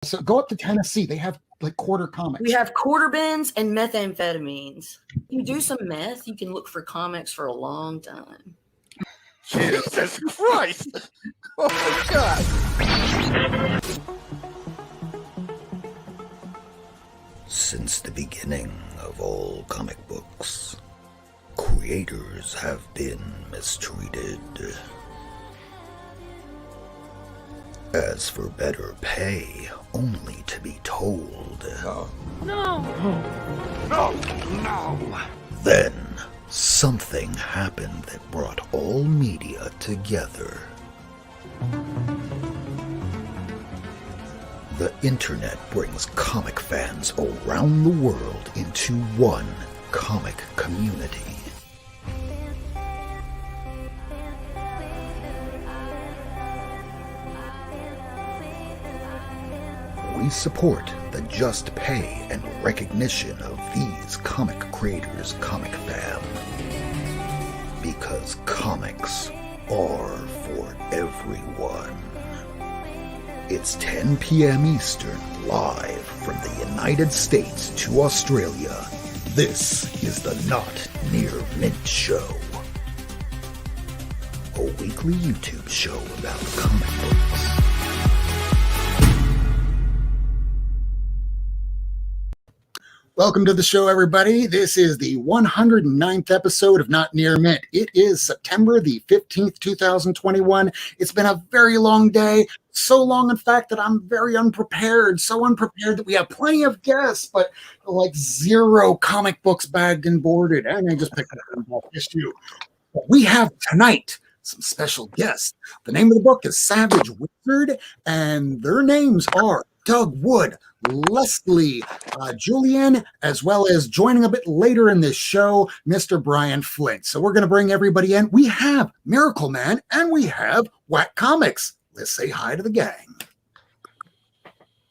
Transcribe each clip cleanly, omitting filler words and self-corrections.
So go up to Tennessee. They have like quarter comics. We have quarter bins and methamphetamines. If you do some meth, you can look for comics for a long time. Jesus Christ! Oh my God! Since the beginning of all comic books, creators have been mistreated. As for better pay, only to be told, No! Then, something happened that brought all media together. The internet brings comic fans around the world into one comic community. We support the just pay and recognition of these comic creators' comic fam. Because comics are for everyone. It's 10 p.m. Eastern, live from the United States to Australia. This is the Not Near Mint Show. A weekly YouTube show about comic books. Welcome to the show, everybody. This is the 109th episode of Not Near Mint. It is September the 15th, 2021. It's been a very long day. So long, in fact, that I'm very unprepared. So unprepared that we have plenty of guests, but like zero comic books bagged and boarded. And I just picked up an issue. But we have tonight some special guests. The name of the book is Savage Wizard, and their names are Doug Wood, Leslie, Julien, as well as joining a bit later in this show, Mr. Brian Flint. So we're going to bring everybody in. We have Miracleman and we have Whack Comics. Let's say hi to the gang.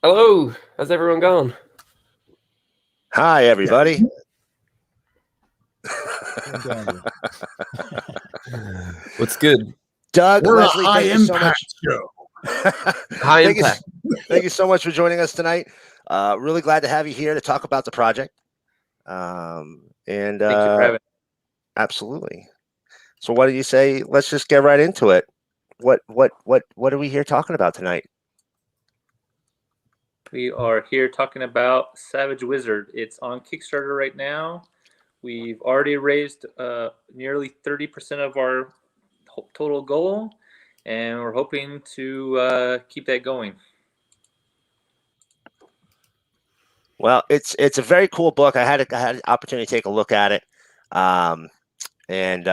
Hello, how's everyone going? Hi, everybody. What's good? Doug, We're Leslie, a high thank you so impact much. show. High Thank you- impact. Thank you so much for joining us tonight. Really glad to have you here to talk about the project. Thank you for having me. Absolutely. So, what do you say? Let's just get right into it. What are we here talking about tonight? We are here talking about Savage Wizard. It's on Kickstarter right now. We've already raised nearly 30% of our total goal, and we're hoping to keep that going. Well, it's a very cool book. I had an opportunity to take a look at it, and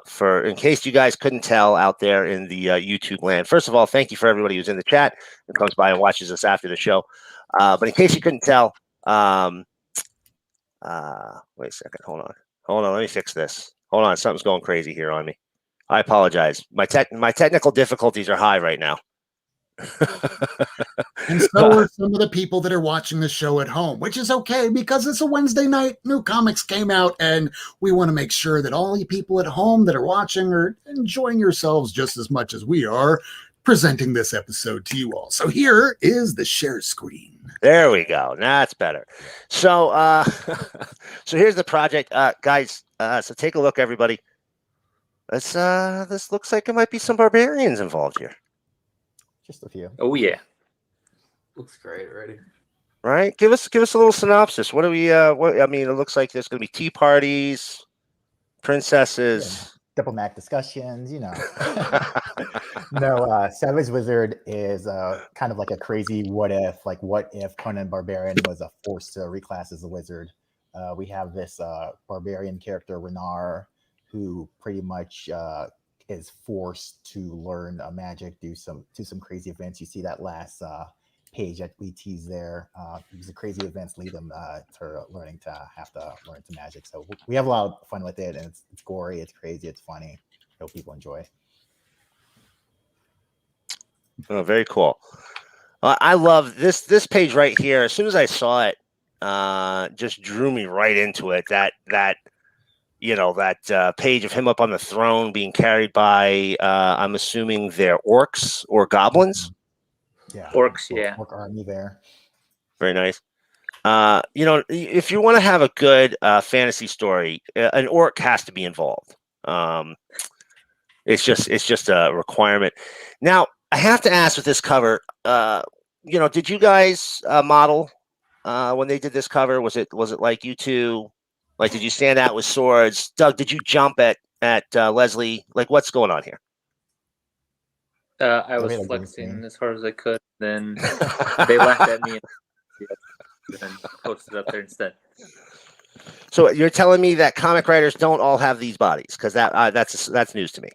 for in case you guys couldn't tell out there in the YouTube land, first of all, thank you for everybody who's in the chat and comes by and watches us after the show. But in case you couldn't tell, wait a second, hold on, let me fix this. Hold on, something's going crazy here on me. I apologize. My technical difficulties are high right now. And so are some of the people that are watching the show at home, which is okay because it's a Wednesday night. New comics came out, and we want to make sure that all you people at home that are watching are enjoying yourselves just as much as we are presenting this episode to you all. So here is the share screen. There we go. That's better. So, so here's the project, guys. So take a look, everybody. This looks like it might be some barbarians involved here. Just a few. Oh yeah, Looks great already. Right? Give us a little synopsis. What do we? I mean, it looks like there's going to be tea parties, princesses, Diplomatic discussions, you know. No, Savage Wizard is kind of like a crazy what if Conan Barbarian was forced to reclass as a wizard. We have this barbarian character, Renar, who pretty much is forced to learn magic, do some crazy events. You see that last page that we tease there. The crazy events lead them to learning to have to learn some magic. So we have a lot of fun with it, and it's gory, it's crazy, it's funny. Hope people enjoy. Oh, very cool. I love this page right here. As soon as I saw it, just drew me right into it. That page of him up on the throne being carried by, I'm assuming they're orcs or goblins. Yeah. Orcs, yeah. Orc army there. Very nice. If you want to have a good fantasy story, an orc has to be involved. It's just a requirement. Now, I have to ask with this cover, did you guys model when they did this cover? Was it like you two? Like, did you stand out with swords? Doug, did you jump at Leslie? Like, what's going on here? I was flexing as hard as I could. Then they laughed at me and posted it up there instead. So you're telling me that comic writers don't all have these bodies? Because that's news to me.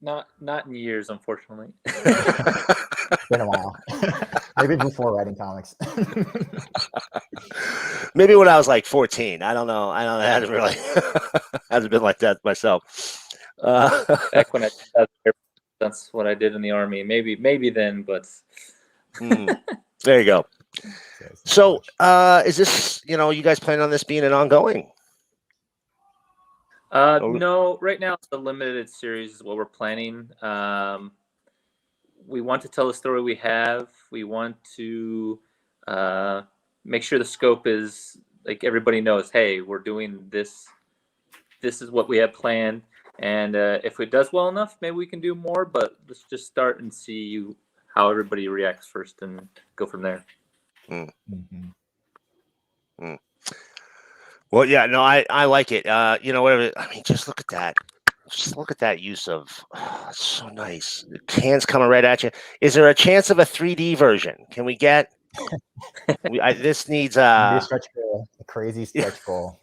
Not in years, unfortunately. It's been a while. Maybe before writing comics. Maybe when I was like 14. I don't know. I hadn't really hasn't been like that myself. Back when that's what I did in the army. Maybe then, but there you go. So is this, you guys planning on this being an ongoing? No, right now it's a limited series is what we're planning. We want to tell the story we have. We want to make sure the scope is like everybody knows, hey, we're doing this. This is what we have planned. And if it does well enough, maybe we can do more, but let's just start and see how everybody reacts first and go from there. Well, yeah, no, I like it. Whatever. I mean, just look at that. Just look at that use of. It's so nice. The hands coming right at you. Is there a chance of a 3D version? Can we get? This needs a stretch goal, a crazy stretch goal.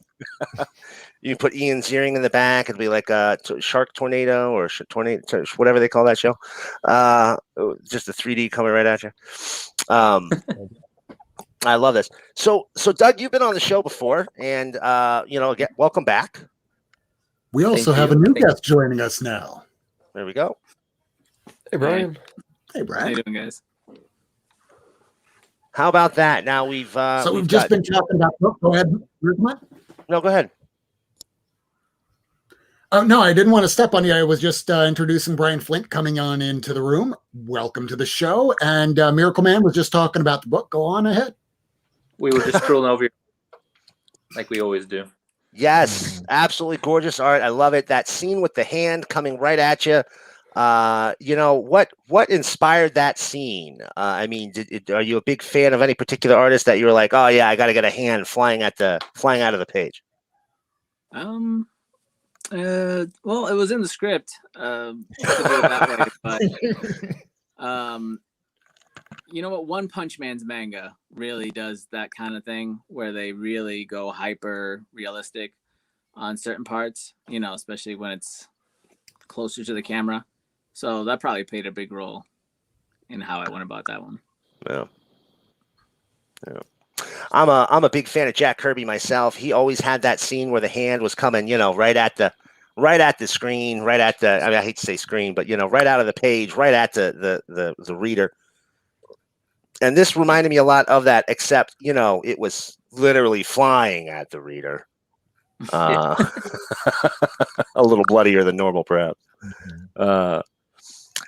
You can put Ian Ziering in the back. It'll be like a shark tornado or tornado, whatever they call that show. Just a 3D coming right at you. I love this. So Doug, you've been on the show before, and welcome back. We also have a new guest joining us now. There we go. Hey, Brian. Hey, Brian. How you doing, guys? How about that? Now we've just been talking about. Oh, go ahead. No, go ahead. Oh, no, I didn't want to step on you. I was just introducing Brian Flint coming on into the room. Welcome to the show. And Miracleman was just talking about the book. Go on ahead. We were just strolling over here like we always do. Yes, absolutely gorgeous art. I love it. That scene with the hand coming right at you. What inspired that scene? I mean, are you a big fan of any particular artist that you were like, oh yeah, I got to get a hand flying out of the page? Well, it was in the script. To do it that way, but One Punch Man's manga really does that kind of thing where they really go hyper realistic on certain parts, especially when it's closer to the camera. So that probably played a big role in how I went about that one. Yeah. I'm a big fan of Jack Kirby myself. He always had that scene where the hand was coming, right at the screen, I hate to say screen, but right out of the page, right at the reader. And this reminded me a lot of that, except, it was literally flying at the reader. A little bloodier than normal, perhaps.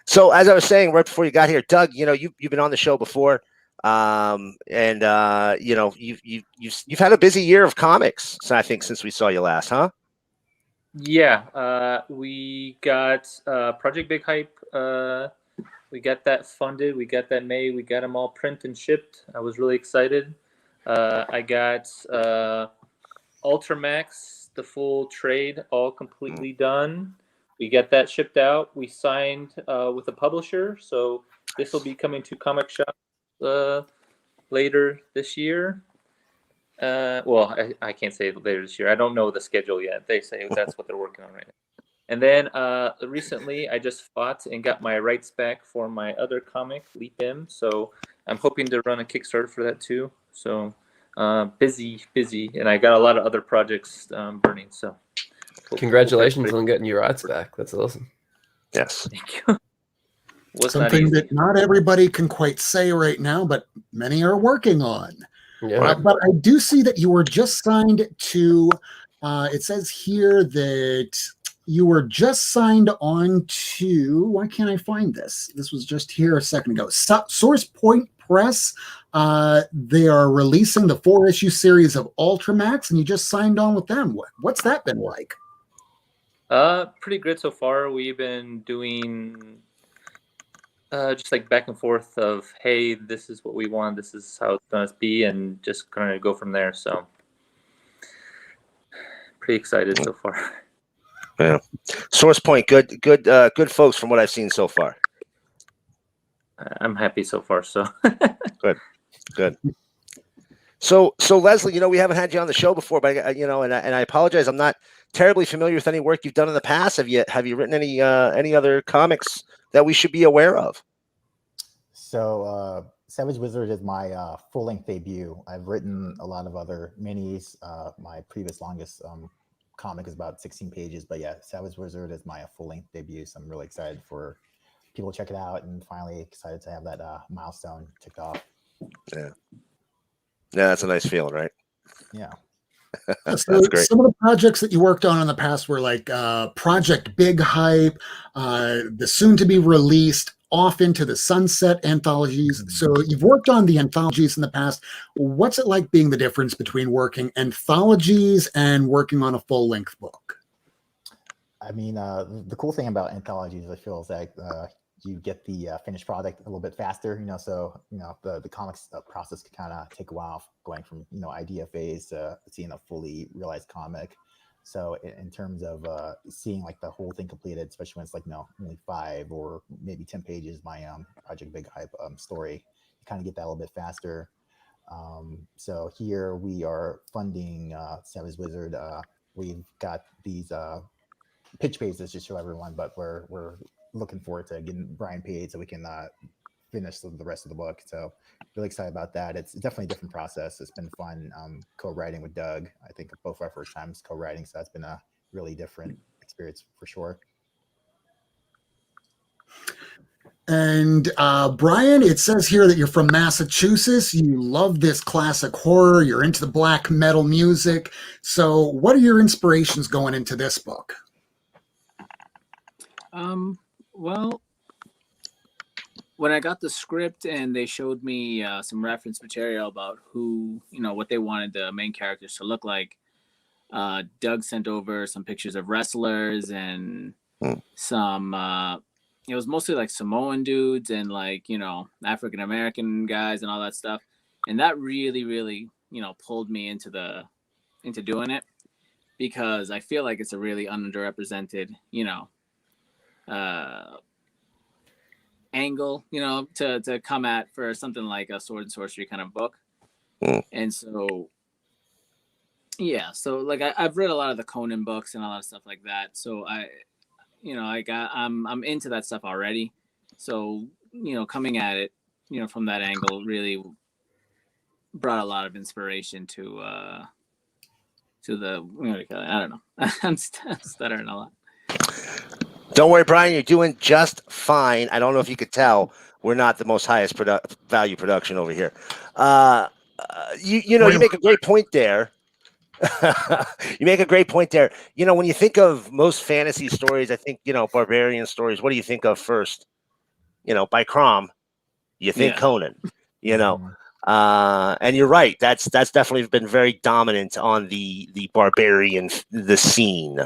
So as I was saying right before you got here, Doug, you've been on the show before, and you've had a busy year of comics. So I think since we saw you last, huh? Yeah, we got Project Big Hype. We got that funded. We got that made. We got them all printed and shipped. I was really excited. I got Ultramax, the full trade, all completely done. We got that shipped out. We signed with a publisher, so this will be coming to comic shops later this year. Well, I can't say later this year. I don't know the schedule yet. They say that's what they're working on right now. And then recently, I just fought and got my rights back for my other comic, Leap M. So I'm hoping to run a Kickstarter for that too. So busy, and I got a lot of other projects burning. So congratulations on getting your rights back. That's awesome. Yes. Thank you. Something that not everybody can quite say right now, but many are working on. Yeah. But I do see that you were just signed to. It says here that you were just signed on to, why can't I find this? This was just here a second ago. Source Point Press. They are releasing the 4-issue series of Ultramax, and you just signed on with them. What's that been like? Pretty good so far. We've been doing just like back and forth of, hey, this is what we want, this is how it's gonna be, and just kind of go from there. So pretty excited so far. Yeah, Source Point, good folks from what I've seen so far. I'm happy so far. So good. So Leslie, we haven't had you on the show before, but and I apologize, I'm not terribly familiar with any work you've done in the past. Have you written any other comics that we should be aware of? So Savage Wizard is my full-length debut. I've written a lot of other minis. My previous longest comic is about 16 pages, but yeah, Savage Wizard is my full-length debut, so I'm really excited for people to check it out, and finally excited to have that milestone ticked off. Yeah, that's a nice feeling, right? Yeah. That's So great. some of the projects that you worked on in the past were like Project Big Hype, the soon-to-be released Off Into the Sunset anthologies. So you've worked on the anthologies in the past. What's it like being the difference between working anthologies and working on a full-length book? I mean, the cool thing about anthologies, I feel, is that you get the finished product a little bit faster. So the comics process can kind of take a while, going from idea phase to seeing a fully realized comic. So in terms of seeing like the whole thing completed, especially when it's like only 5 or maybe 10 pages, my Project Big Hype story, you kind of get that a little bit faster. So here we are funding Savage Wizard. We've got these pitch pages to show everyone, but we're looking forward to getting Brian paid so we can finish the rest of the book. So really excited about that. It's definitely a different process. It's been fun co-writing with Doug. I think both our first times co-writing, so that's been a really different experience for sure. And Brian, it says here that you're from Massachusetts. You love this classic horror. You're into the black metal music. So what are your inspirations going into this book? Well, when I got the script and they showed me some reference material about who, what they wanted the main characters to look like, Doug sent over some pictures of wrestlers and some, it was mostly like Samoan dudes and like, African-American guys and all that stuff. And that really, really, pulled me into doing it, because I feel like it's a really underrepresented, angle, to come at for something like a sword and sorcery kind of book. And so, yeah, so like I've read a lot of the Conan books and a lot of stuff like that. So I'm into that stuff already. So, coming at it, from that angle really brought a lot of inspiration to the, I don't know. I'm stuttering a lot. Don't worry, Brian, you're doing just fine. I don't know if you could tell, we're not the most highest value production over here. You make a great point there. You make a great point there. When you think of most fantasy stories, I think, barbarian stories, what do you think of first? By Crom, you think Conan, and you're right. That's definitely been very dominant on the barbarian, the scene.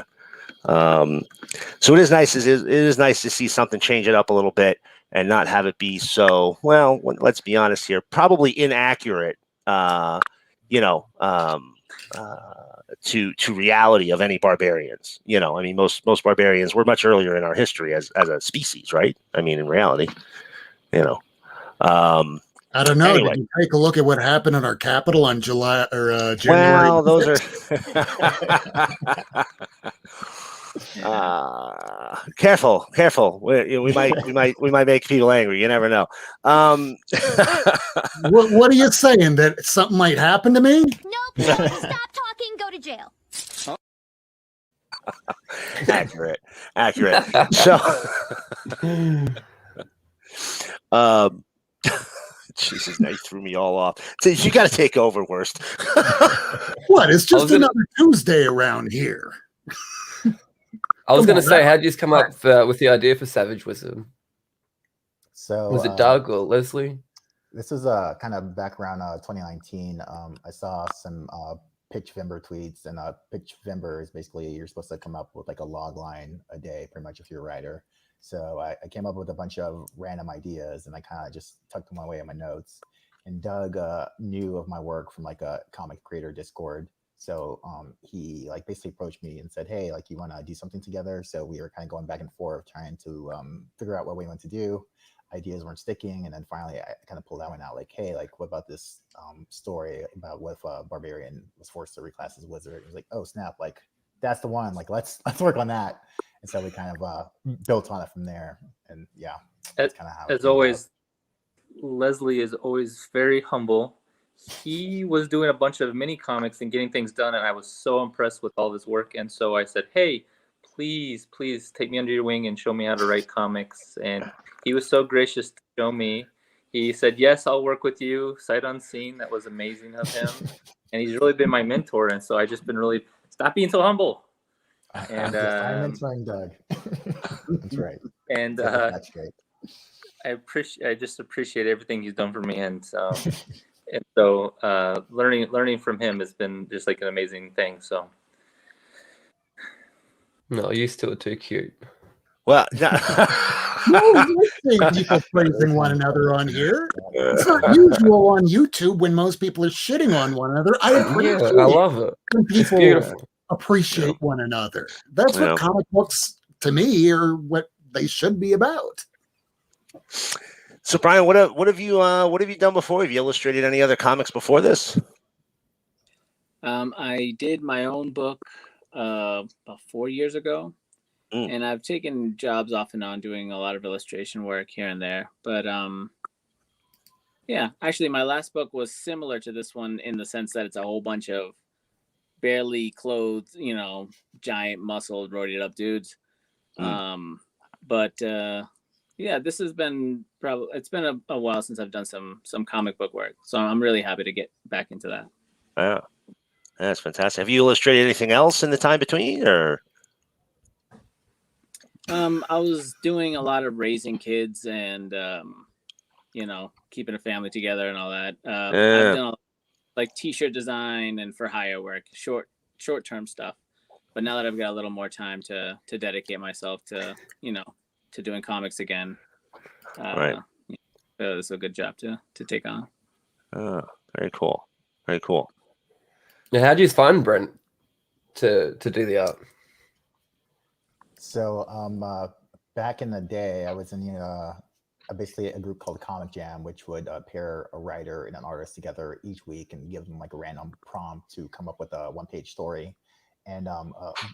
So it is nice. It is nice to see something change it up a little bit and not have it be so, well, let's be honest here, probably inaccurate, to reality of any barbarians. Most barbarians were much earlier in our history as a species, right? I mean, in reality, I don't know. Anyway. Did you take a look at what happened in our capital on July or January? Well, those are careful. We might make people angry. You never know. What are you saying? That something might happen to me? Nope. Stop talking. Go to jail. Accurate. So, Jesus, now you threw me all off. So you got to take over, Worst. What? It's just another Tuesday around here. I was Come going to on, say, how did you come up with the idea for Savage Wizard? So Was it Doug or Leslie? This is kind of back around 2019. I saw some Pitch Vimber tweets, and Pitch Vimber is basically you're supposed to come up with like a log line a day, pretty much if you're a writer. So I came up with a bunch of random ideas, and I kind of just tucked them away in my notes. And Doug knew of my work from like a comic creator Discord. So he like basically approached me and said, hey, like you want to do something together? So we were kind of going back and forth trying to figure out what we want to do. Ideas weren't sticking, and then finally I kind of pulled that one out, like, hey, like what about this story about what if Barbarian was forced to reclass as wizard? It was like, oh snap, like that's the one, like let's work on that. And so we kind of built on it from there. And yeah, that's kind of how as always Leslie is always very humble. He was doing a bunch of mini comics and getting things done, and I was so impressed with all this work. And so I said, hey, please take me under your wing and show me how to write comics. And he was so gracious to show me. He said, yes, I'll work with you, sight unseen. That was amazing of him. And he's really been my mentor. And so I've just been really, stop being so humble. And I'm mentoring Doug. That's right. And that's great. I just appreciate everything he's done for me. And so learning from him has been just like an amazing thing. So No, you still too cute. Well, no. People praising one another on here. It's not usual on YouTube when most people are shitting on one another. I love it. When It's people beautiful. appreciate one another. That's what comic books, to me, are what they should be about. So, Brian, what have you done before? Have you illustrated any other comics before this? I did my own book about 4 years ago. And I've taken jobs off and on doing a lot of illustration work here and there. But yeah, actually my last book was similar to this one in the sense that it's a whole bunch of barely clothed, giant muscled, roided up dudes. But yeah, this has been it's been a while since I've done some comic book work. So I'm really happy to get back into that. Wow. That's fantastic. Have you illustrated anything else in the time between, or? I was doing a lot of raising kids and, keeping a family together and all that. I've done like t-shirt design and for hire work, short-term stuff. But now that I've got a little more time to dedicate myself to, to doing comics again, right. It's a good job to take on. Oh, very cool. Very cool. Now, how do you find Brent to do the art? So back in the day, I was in basically a group called Comic Jam, which would pair a writer and an artist together each week and give them like a random prompt to come up with a one-page story. And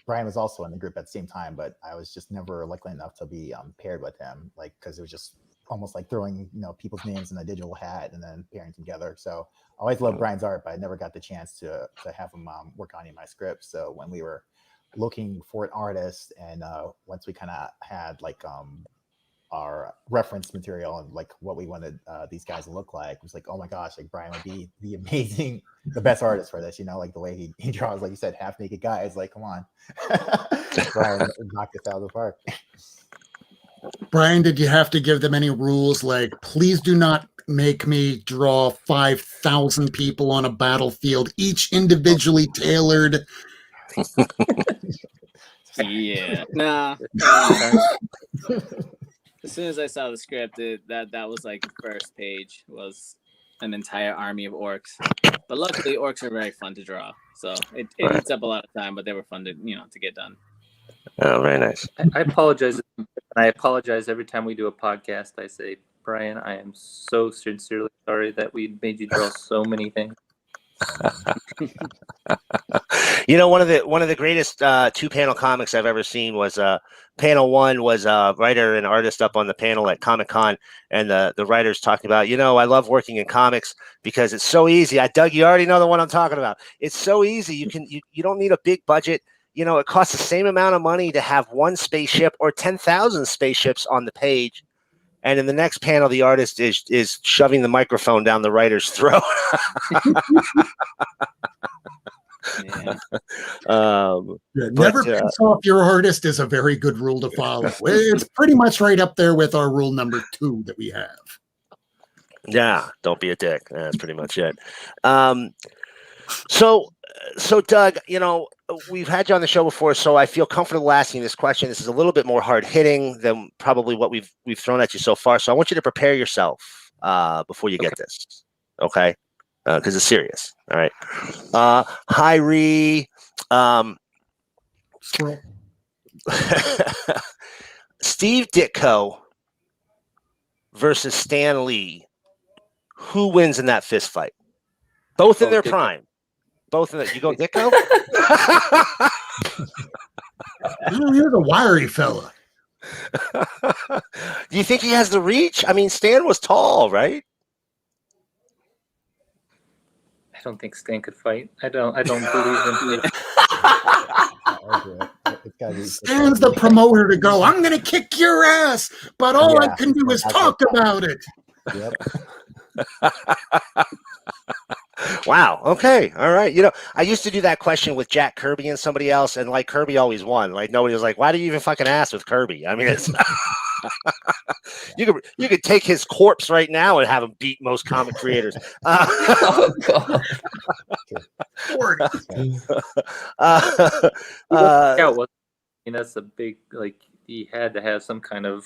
Brian was also in the group at the same time, but I was just never lucky enough to be paired with him, like because it was just almost like throwing people's names in a digital hat and then pairing together. So I always loved Brian's art, but I never got the chance to have him work on any of my scripts. So when we were looking for an artist, and once we kind of had like our reference material and like what we wanted these guys to look like, it was like, oh my gosh, like Brian would be the best artist for this, like the way he draws, like you said, half naked guys, like come on. Brian knocked this out of the park. Brian, did you have to give them any rules like, please do not make me draw 5,000 people on a battlefield, each individually tailored? Yeah. Nah. As soon as I saw the script, that was like the first page was an entire army of orcs. But luckily, orcs are very fun to draw, so it eats up a lot of time. But they were fun to get done. Oh, very nice. I apologize. I apologize every time we do a podcast. I say, Brian, I am so sincerely sorry that we made you draw so many things. One of the greatest 2-panel comics I've ever seen was panel 1 was a writer and artist up on the panel at Comic-Con, and the writer's talking about, I love working in comics because it's so easy. Doug, you already know the one I'm talking about. It's so easy. You don't need a big budget. It costs the same amount of money to have one spaceship or 10,000 spaceships on the page. And in the next panel, the artist is shoving the microphone down the writer's throat. Yeah. Yeah, never piss off your artist is a very good rule to follow. It's pretty much right up there with our rule number 2 that we have. Yeah, don't be a dick. That's pretty much it. So Doug, we've had you on the show before, so I feel comfortable asking this question. This is a little bit more hard hitting than probably what we've thrown at you so far. So I want you to prepare yourself before you get this, okay? Because it's serious. All right. Hi, Ree. Steve Ditko versus Stan Lee. Who wins in that fist fight? Both in their Ditko. prime. Both in you go Ditko? You're the wiry fella. Do you think he has the reach? I mean, Stan was tall, right? I don't think Stan could fight. I don't believe him. Stan's the promoter to go, I'm going to kick your ass, but all I can do is talk about it. Yep. Wow. Okay. All right. I used to do that question with Jack Kirby and somebody else, and like Kirby always won. Like nobody was like, "Why do you even fucking ask with Kirby?" I mean, it's you could take his corpse right now and have him beat most comic creators. Oh god. That's a big he had to have some kind of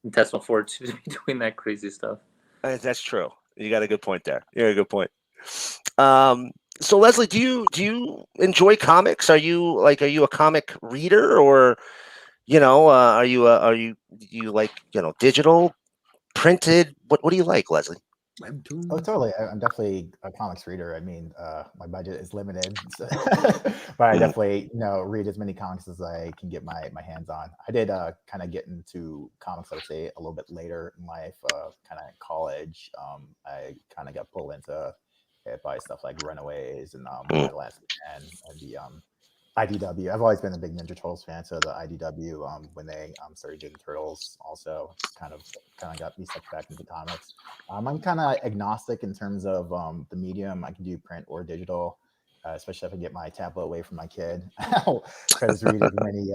intestinal fortitude to be doing that crazy stuff. That's true. You got a good point there. You got a good point. So Leslie, do you enjoy comics? Are you a comic reader, or are you like digital, printed? What do you like, Leslie? Oh, totally. I'm definitely a comics reader. I mean, my budget is limited, but I definitely read as many comics as I can get my hands on. I did kind of get into comics, I would say, a little bit later in life, kind of college. I kind of got pulled into it by stuff like Runaways and My Last Man and the IDW. I've always been a big Ninja Turtles fan, so the IDW when they started doing Turtles also kind of got me sucked back into comics. I'm kind of agnostic in terms of the medium. I can do print or digital, especially if I get my tablet away from my kid. I'll try to read as many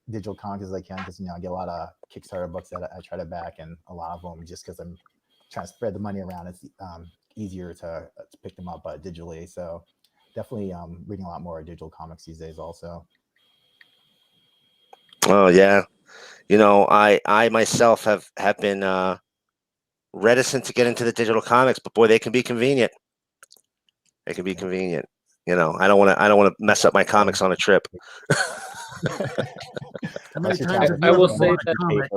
digital comics as I can because I get a lot of Kickstarter books that I try to back, and a lot of them just because I'm trying to spread the money around. It's easier to pick them up digitally. So definitely reading a lot more digital comics these days also. Oh yeah. I myself have been reticent to get into the digital comics, but boy, they can be convenient. They can be convenient. I don't want to mess up my comics on a trip. How many times have I you will ever say bought a that comic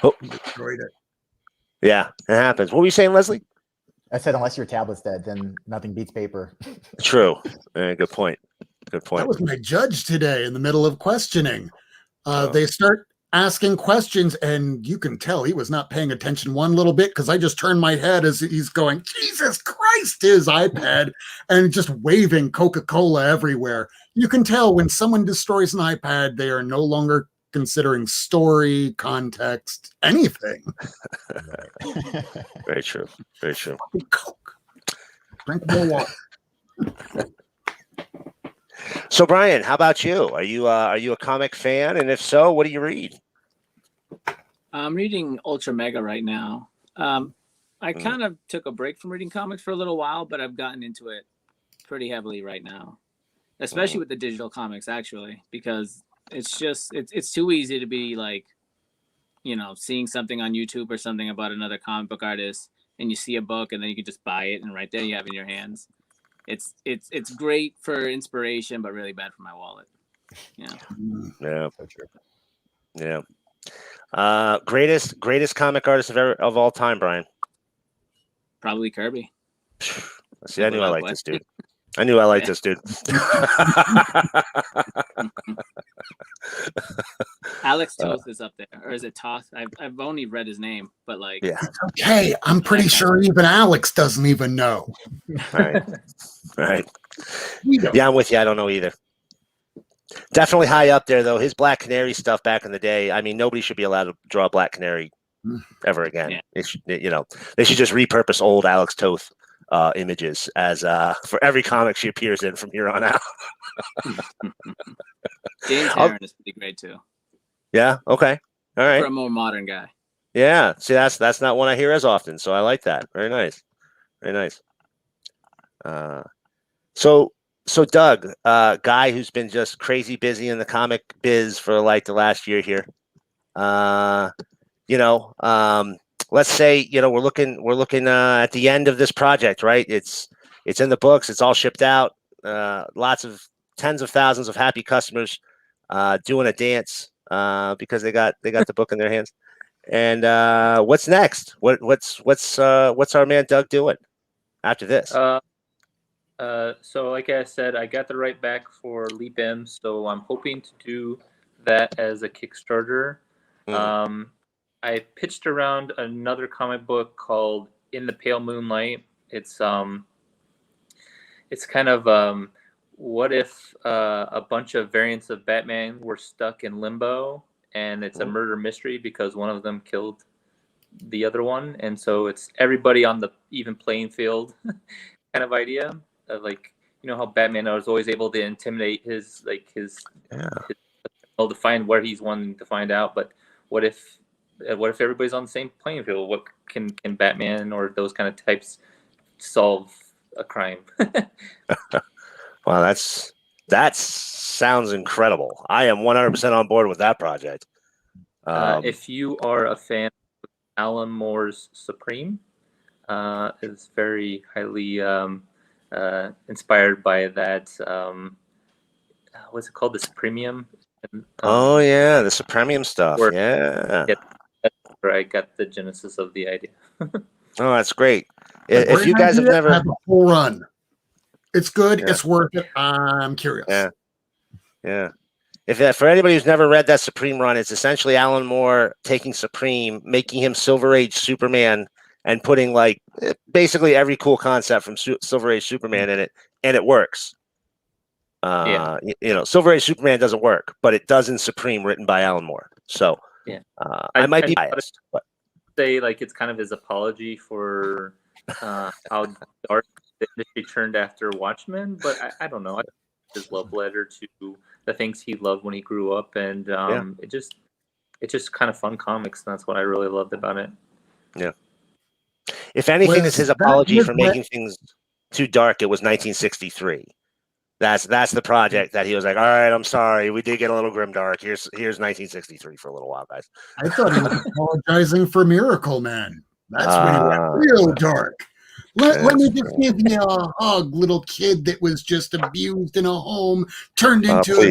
Oh, destroyed it? yeah, it happens. What were you saying, Leslie? I said, unless your tablet's dead, then nothing beats paper. True. Good point. Good point. That was my judge today in the middle of questioning. They start asking questions, and you can tell he was not paying attention one little bit because I just turned my head as he's going, Jesus Christ, his iPad, and just waving Coca-Cola everywhere. You can tell when someone destroys an iPad, they are no longer considering story, context, anything. Very true. Very true. Coke. Drink more water. So, Brian, how about you? Are you a comic fan? And if so, what do you read? I'm reading Ultra Mega right now. I kind of took a break from reading comics for a little while, but I've gotten into it pretty heavily right now, especially with the digital comics, actually, because it's just it's too easy to be seeing something on YouTube or something about another comic book artist, and you see a book, and then you can just buy it, and right there you have it in your hands. It's great for inspiration, but really bad for my wallet. Yeah. So true. Yeah. Greatest comic artist of all time, Brian. Probably Kirby. See, I knew I liked this dude. I knew I liked this dude. Alex Toth is up there, or is it Toth? I've only read his name, but yeah. Okay, I'm pretty sure even Alex doesn't even know. Right. Yeah, I'm with you. I don't know either. Definitely high up there, though. His Black Canary stuff back in the day. I mean, nobody should be allowed to draw Black Canary ever again. Yeah. They should just repurpose old Alex Toth images as for every comic she appears in from here on out. James Aaron is pretty great too. Yeah. Okay. All right. For a more modern guy. Yeah. See, that's not one I hear as often, so I like that. Very nice. Very nice. So Doug, guy who's been just crazy busy in the comic biz for like the last year here. Let's say, we're looking at the end of this project, right? It's in the books, it's all shipped out. Lots of tens of thousands of happy customers doing a dance because they got the book in their hands. And what's next? What's our man Doug doing after this? So like I said, I got the right back for Leap M, so I'm hoping to do that as a Kickstarter. I pitched around another comic book called In the Pale Moonlight. It's kind of what if a bunch of variants of Batman were stuck in limbo, and it's a murder mystery because one of them killed the other one, and so it's everybody on the even playing field kind of idea. Like, how Batman was always able to intimidate his to find where he's wanting to find out, but what if everybody's on the same playing field? What can Batman or those kind of types solve a crime? Wow, that sounds incredible. I am 100% on board with that project. If you are a fan of Alan Moore's Supreme, it's very highly inspired by that. What's it called? This Premium. Oh yeah, the Supremium stuff. Yeah, that's where I got the genesis of the idea. Oh, that's great. If you guys have never have a full run, it's good. Yeah. It's worth it. I'm curious. Yeah. If for anybody who's never read that Supreme run, it's essentially Alan Moore taking Supreme, making him Silver Age Superman, and putting like basically every cool concept from Silver Age Superman in it, and it works. Silver Age Superman doesn't work, but it does in Supreme, written by Alan Moore. So I might be biased, but say like it's kind of his apology for how dark the industry turned after Watchmen, but I don't know. His love letter to the things he loved when he grew up, and it's just kind of fun comics, and that's what I really loved about it. Yeah. If anything, it's his apology for making things too dark. It was 1963. That's the project that he was like, all right, I'm sorry, we did get a little grimdark. Here's 1963 for a little while, guys. I thought he was apologizing for Miracleman. That's when he went real dark. Let me just give you a hug, little kid that was just abused in a home, turned into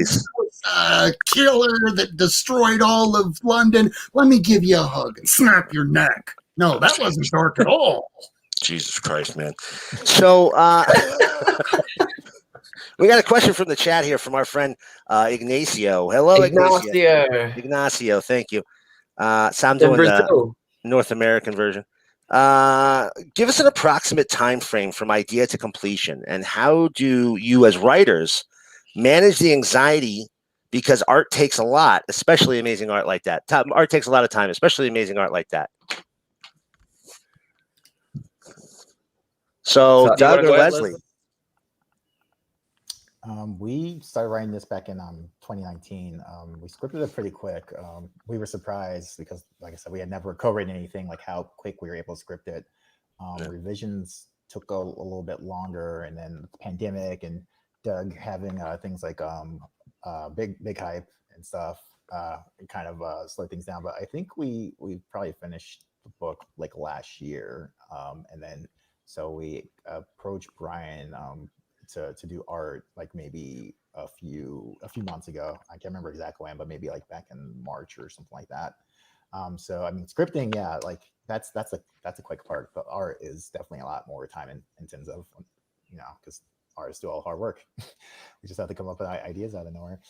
a killer that destroyed all of London. Let me give you a hug and snap your neck. No, that wasn't dark at all. Jesus Christ, man. So we got a question from the chat here from our friend Ignacio. Hello, Ignacio. Ignacio, thank you. So I'm doing the North American version. Give us an approximate time frame from idea to completion, and how do you as writers manage the anxiety, because art takes a lot, especially amazing art like that. Art takes a lot of time, especially amazing art like that. So Doug or Leslie? We started writing this back in 2019. We scripted it pretty quick. We were surprised because, like I said, we had never co-written anything, like how quick we were able to script it. Revisions took a little bit longer, and then the pandemic and Doug having things like big hype and stuff, it kind of slowed things down. But I think we probably finished the book like last year, and then so we approached Brian to do art like maybe a few months ago. I can't remember exactly when, but maybe like back in March or something like that. So I mean, scripting, yeah, like that's a quick part, but art is definitely a lot more time intensive, because artists do all hard work. We just have to come up with ideas out of nowhere.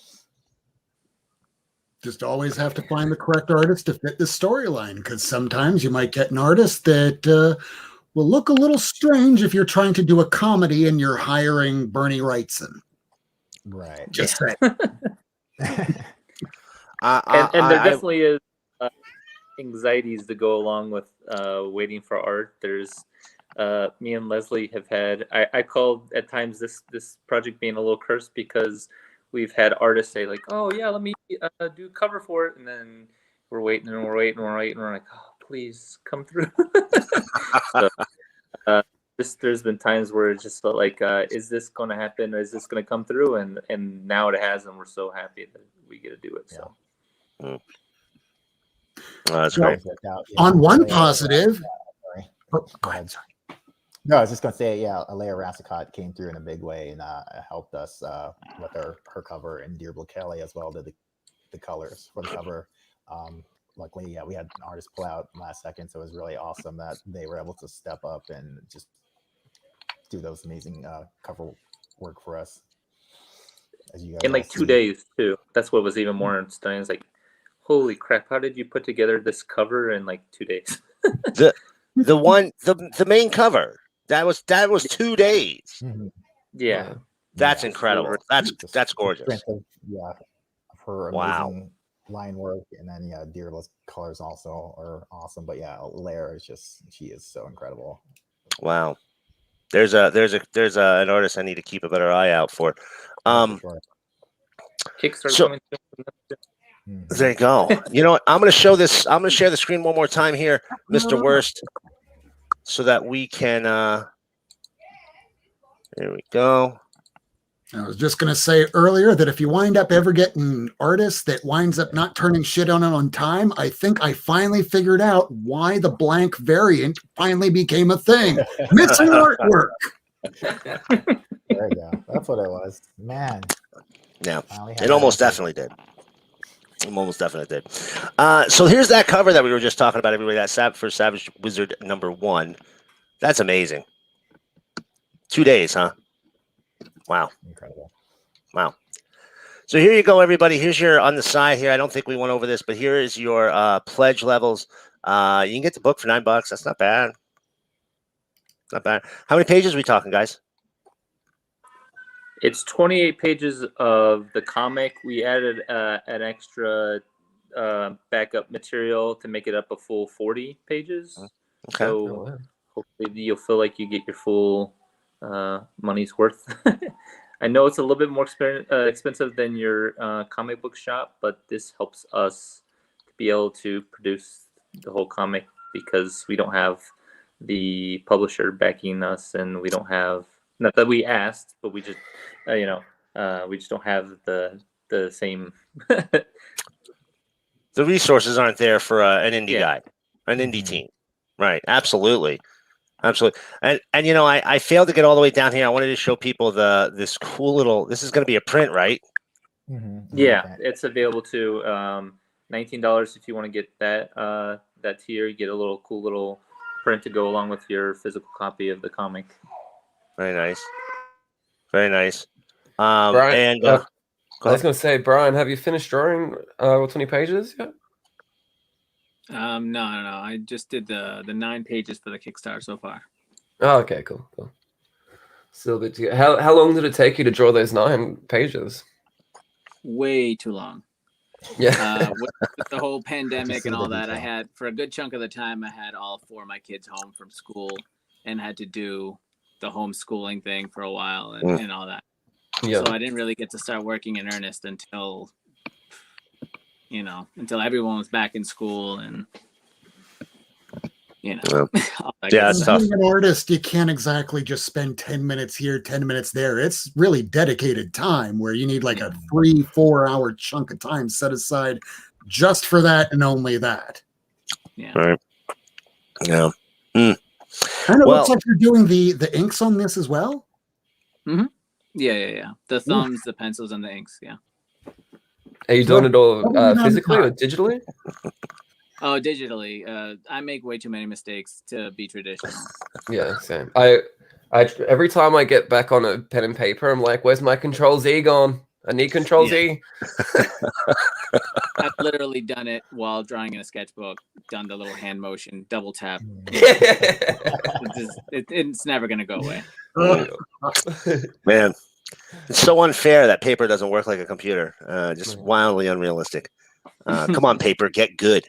Just always have to find the correct artist to fit the storyline, because sometimes you might get an artist that will look a little strange if you're trying to do a comedy and you're hiring Bernie Wrightson. Right. Just say. And there definitely is anxieties to go along with waiting for art. There's me and Leslie have had. I called at times this project being a little cursed because we've had artists say like, "Oh yeah, let me do cover for it," and then we're waiting and we're waiting and we're waiting. And we're like, "Oh, please come through." So, there's been times where it just felt like, is this going to happen? Is this going to come through? And now it has, and we're so happy that we get to do it. So. Oh, that's So, great. On one positive, Go ahead. No, I was just gonna say, Alea Rassicot came through in a big way and helped us with her cover, and Dearble Kelly as well did the colors for the cover. Luckily, we had an artist pull out last second, so it was really awesome that they were able to step up and just do those amazing cover work for us. As you guys In like 2 days too. That's what was even more stunning. It's like, holy crap! How did you put together this cover in like 2 days? the main cover that was 2 days. Mm-hmm. Yeah, that's incredible. That's gorgeous. Of her amazing line work, and then Dearble's colors also are awesome. But Lair is she is so incredible. Wow, there's an artist I need to keep a better eye out for. Kickstarter coming soon. There you go. You know what? I'm going to show this. I'm going to share the screen one more time here, Mr. Worst, so that we can. There we go. I was just going to say earlier that if you wind up ever getting artists that winds up not turning shit on time, I think I finally figured out why the blank variant finally became a thing. Missing artwork. There you go. That's what it was, man. Yeah, it almost definitely did. Almost definitely did. So here's that cover that we were just talking about, everybody. That for Savage Wizard #1. That's amazing. 2 days, huh? Wow. Incredible. Wow. So here you go, everybody. Here's your on the side here. I don't think we went over this, but here is your pledge levels. You can get the book for $9. That's not bad. Not bad. How many pages are we talking, guys? It's 28 pages of the comic. We added an extra backup material to make it up a full 40 pages. Okay. So hopefully you'll feel like you get your full money's worth. I know it's a little bit more expensive than your comic book shop, but this helps us to be able to produce the whole comic because we don't have the publisher backing us, and we don't have, not that we asked, but we just we just don't have the same the resources aren't there for an indie guy, an indie team. Right. Absolutely. Absolutely. And I failed to get all the way down here. I wanted to show people this cool little, this is going to be a print, right? Mm-hmm. Yeah, it's available to $19 if you want to get that tier. You get a little cool little print to go along with your physical copy of the comic. Very nice. Very nice. Brian, and I was going to say, Brian, have you finished drawing 20 pages yet? No. I just did the 9 pages for the Kickstarter so far. Oh, okay, cool. Still a bit to go. How long did it take you to draw those 9 pages? Way too long. Yeah. With the whole pandemic and all that, I had, for a good chunk of the time, I had all 4 of my kids home from school and had to do the homeschooling thing for a while and all that. Yeah. So I didn't really get to start working in earnest until everyone was back in school and all that yeah, it's tough. Being an artist, you can't exactly just spend 10 minutes here, 10 minutes there. It's really dedicated time where you need like a 3-4 hour chunk of time set aside just for that and only that. Yeah. Right. Yeah. And it looks like you're doing the inks on this as well. Mm-hmm. Yeah. The thumbs, the pencils, and the inks. Yeah. Are you doing it all physically or digitally? Oh, digitally. I make way too many mistakes to be traditional. Yeah, same. I every time I get back on a pen and paper, I'm like, "Where's my Control Z gone? I need Control Z." I've literally done it while drawing in a sketchbook. Done the little hand motion, double tap. It's never gonna go away. Man, it's so unfair that paper doesn't work like a computer. Just wildly unrealistic. Come on, paper, get good.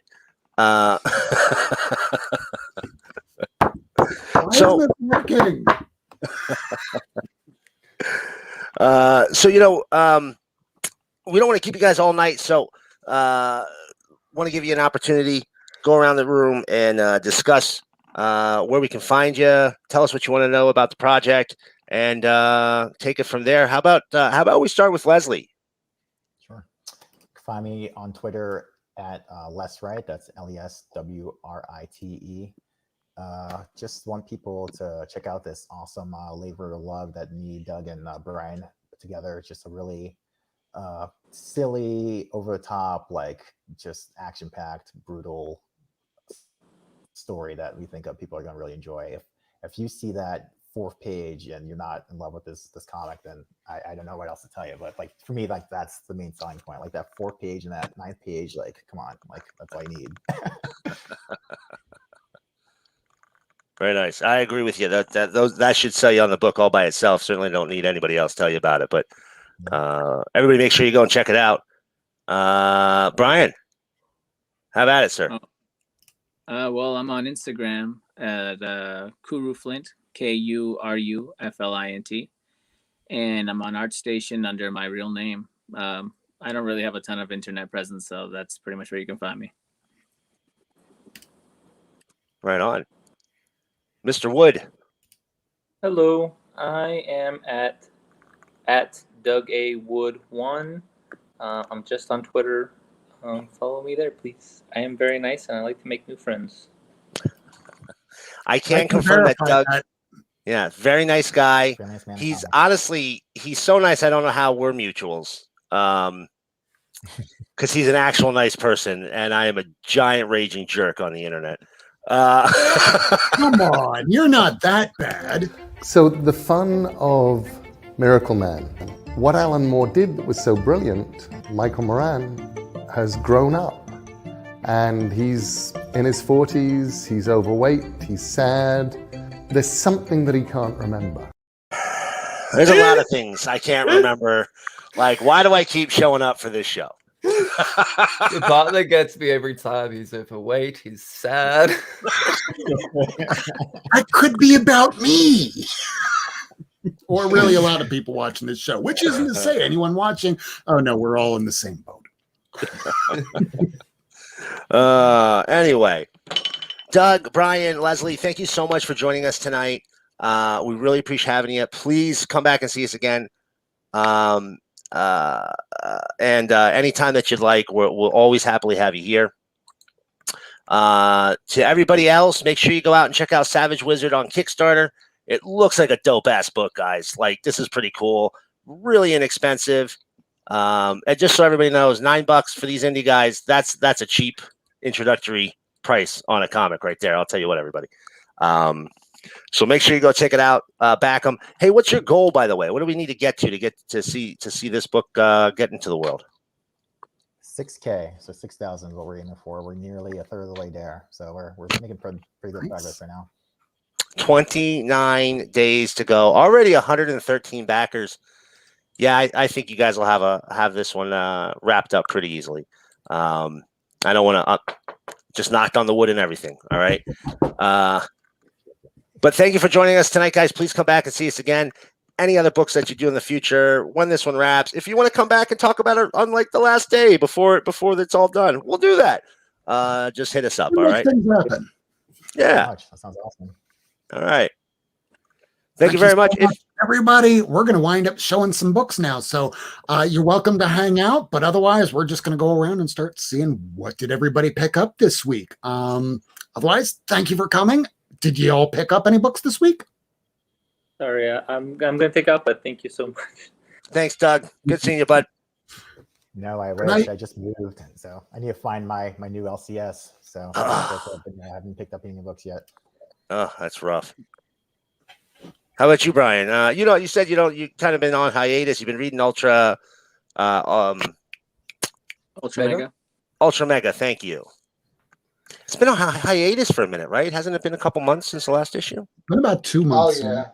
Why So- isn't it working? So we don't want to keep you guys all night. So want to give you an opportunity, go around the room and discuss where we can find you. Tell us what you want to know about the project, and take it from there. How about we start with Leslie? Sure. Find me on Twitter at LesWrite. That's LESWRITE. Just want people to check out this awesome labor of love that me, Doug, and Brian put together. It's just a really silly, over the top, like just action packed, brutal story that we think people are going to really enjoy. If you see that 4th page and you're not in love with this comic, then I don't know what else to tell you. But like for me, like that's the main selling point. Like that 4th page and that 9th page, like come on, like that's all you need. Very nice. I agree with you. That should sell you on the book all by itself. Certainly don't need anybody else to tell you about it. But everybody, make sure you go and check it out. Brian, how about it, sir? Well, I'm on Instagram at Kuru Flint, KURUFLINT, and I'm on ArtStation under my real name. I don't really have a ton of internet presence, so that's pretty much where you can find me. Right on. Mr. Wood. Hello, I am at Doug A Wood 1. I'm just on Twitter. Follow me there, please. I am very nice and I like to make new friends. I can confirm that Doug. that. Yeah, very nice guy. Very nice man of He's comics. honestly, he's so nice. I don't know how we're mutuals. Because he's an actual nice person, and I am a giant raging jerk on the internet. Come on, you're not that bad. So the fun of Miracleman, what Alan Moore did that was so brilliant, Michael Moran has grown up, and he's in his 40s, he's overweight, he's sad. There's something that he can't remember. There's a lot of things I can't remember. Like, why do I keep showing up for this show? The part that gets me every time, he's overweight, he's sad. That could be about me. Or really a lot of people watching this show, which isn't to say anyone watching, oh no, we're all in the same boat. Anyway, Doug, Brian, Leslie, thank you so much for joining us tonight. We really appreciate having you. Please come back and see us again. And anytime that you'd like, we'll always happily have you here. To everybody else, make sure you go out and check out Savage Wizard on Kickstarter. It looks like a dope ass book, guys. Like, this is pretty cool, really inexpensive. And just so everybody knows, $9 for these indie guys, that's a cheap introductory price on a comic right there. I'll tell you what, everybody. So make sure you go check it out. Back them. Hey, what's your goal, by the way? What do we need to get to see this book get into the world? 6K, so 6,000 is what we're aiming for. We're nearly a third of the way there, so we're making pretty good progress right now. 29 days to go. Already 113 backers. Yeah, I think you guys will have this one wrapped up pretty easily. I don't want to just knock on the wood and everything. All right. But thank you for joining us tonight, guys. Please come back and see us again. Any other books that you do in the future, when this one wraps, if you want to come back and talk about it on like the last day before it's all done, we'll do that. Just hit us up. All right. Yeah. That sounds awesome. All right. Thank you very much. Everybody, we're going to wind up showing some books now. So you're welcome to hang out, but otherwise we're just going to go around and start seeing what did everybody pick up this week. Otherwise, thank you for coming. Did you all pick up any books this week? Sorry, I'm going to take out, but thank you so much. Thanks, Doug. Good seeing you, bud. No, I wish. I just moved, so I need to find my new LCS. So I haven't picked up any books yet. Oh, that's rough. How about you, Brian? You said you kind of been on hiatus. You've been reading Ultra Mega. Ultra Mega. Thank you. It's been a hiatus for a minute, right? Hasn't it been a couple months since the last issue? Been about 2 months. Oh,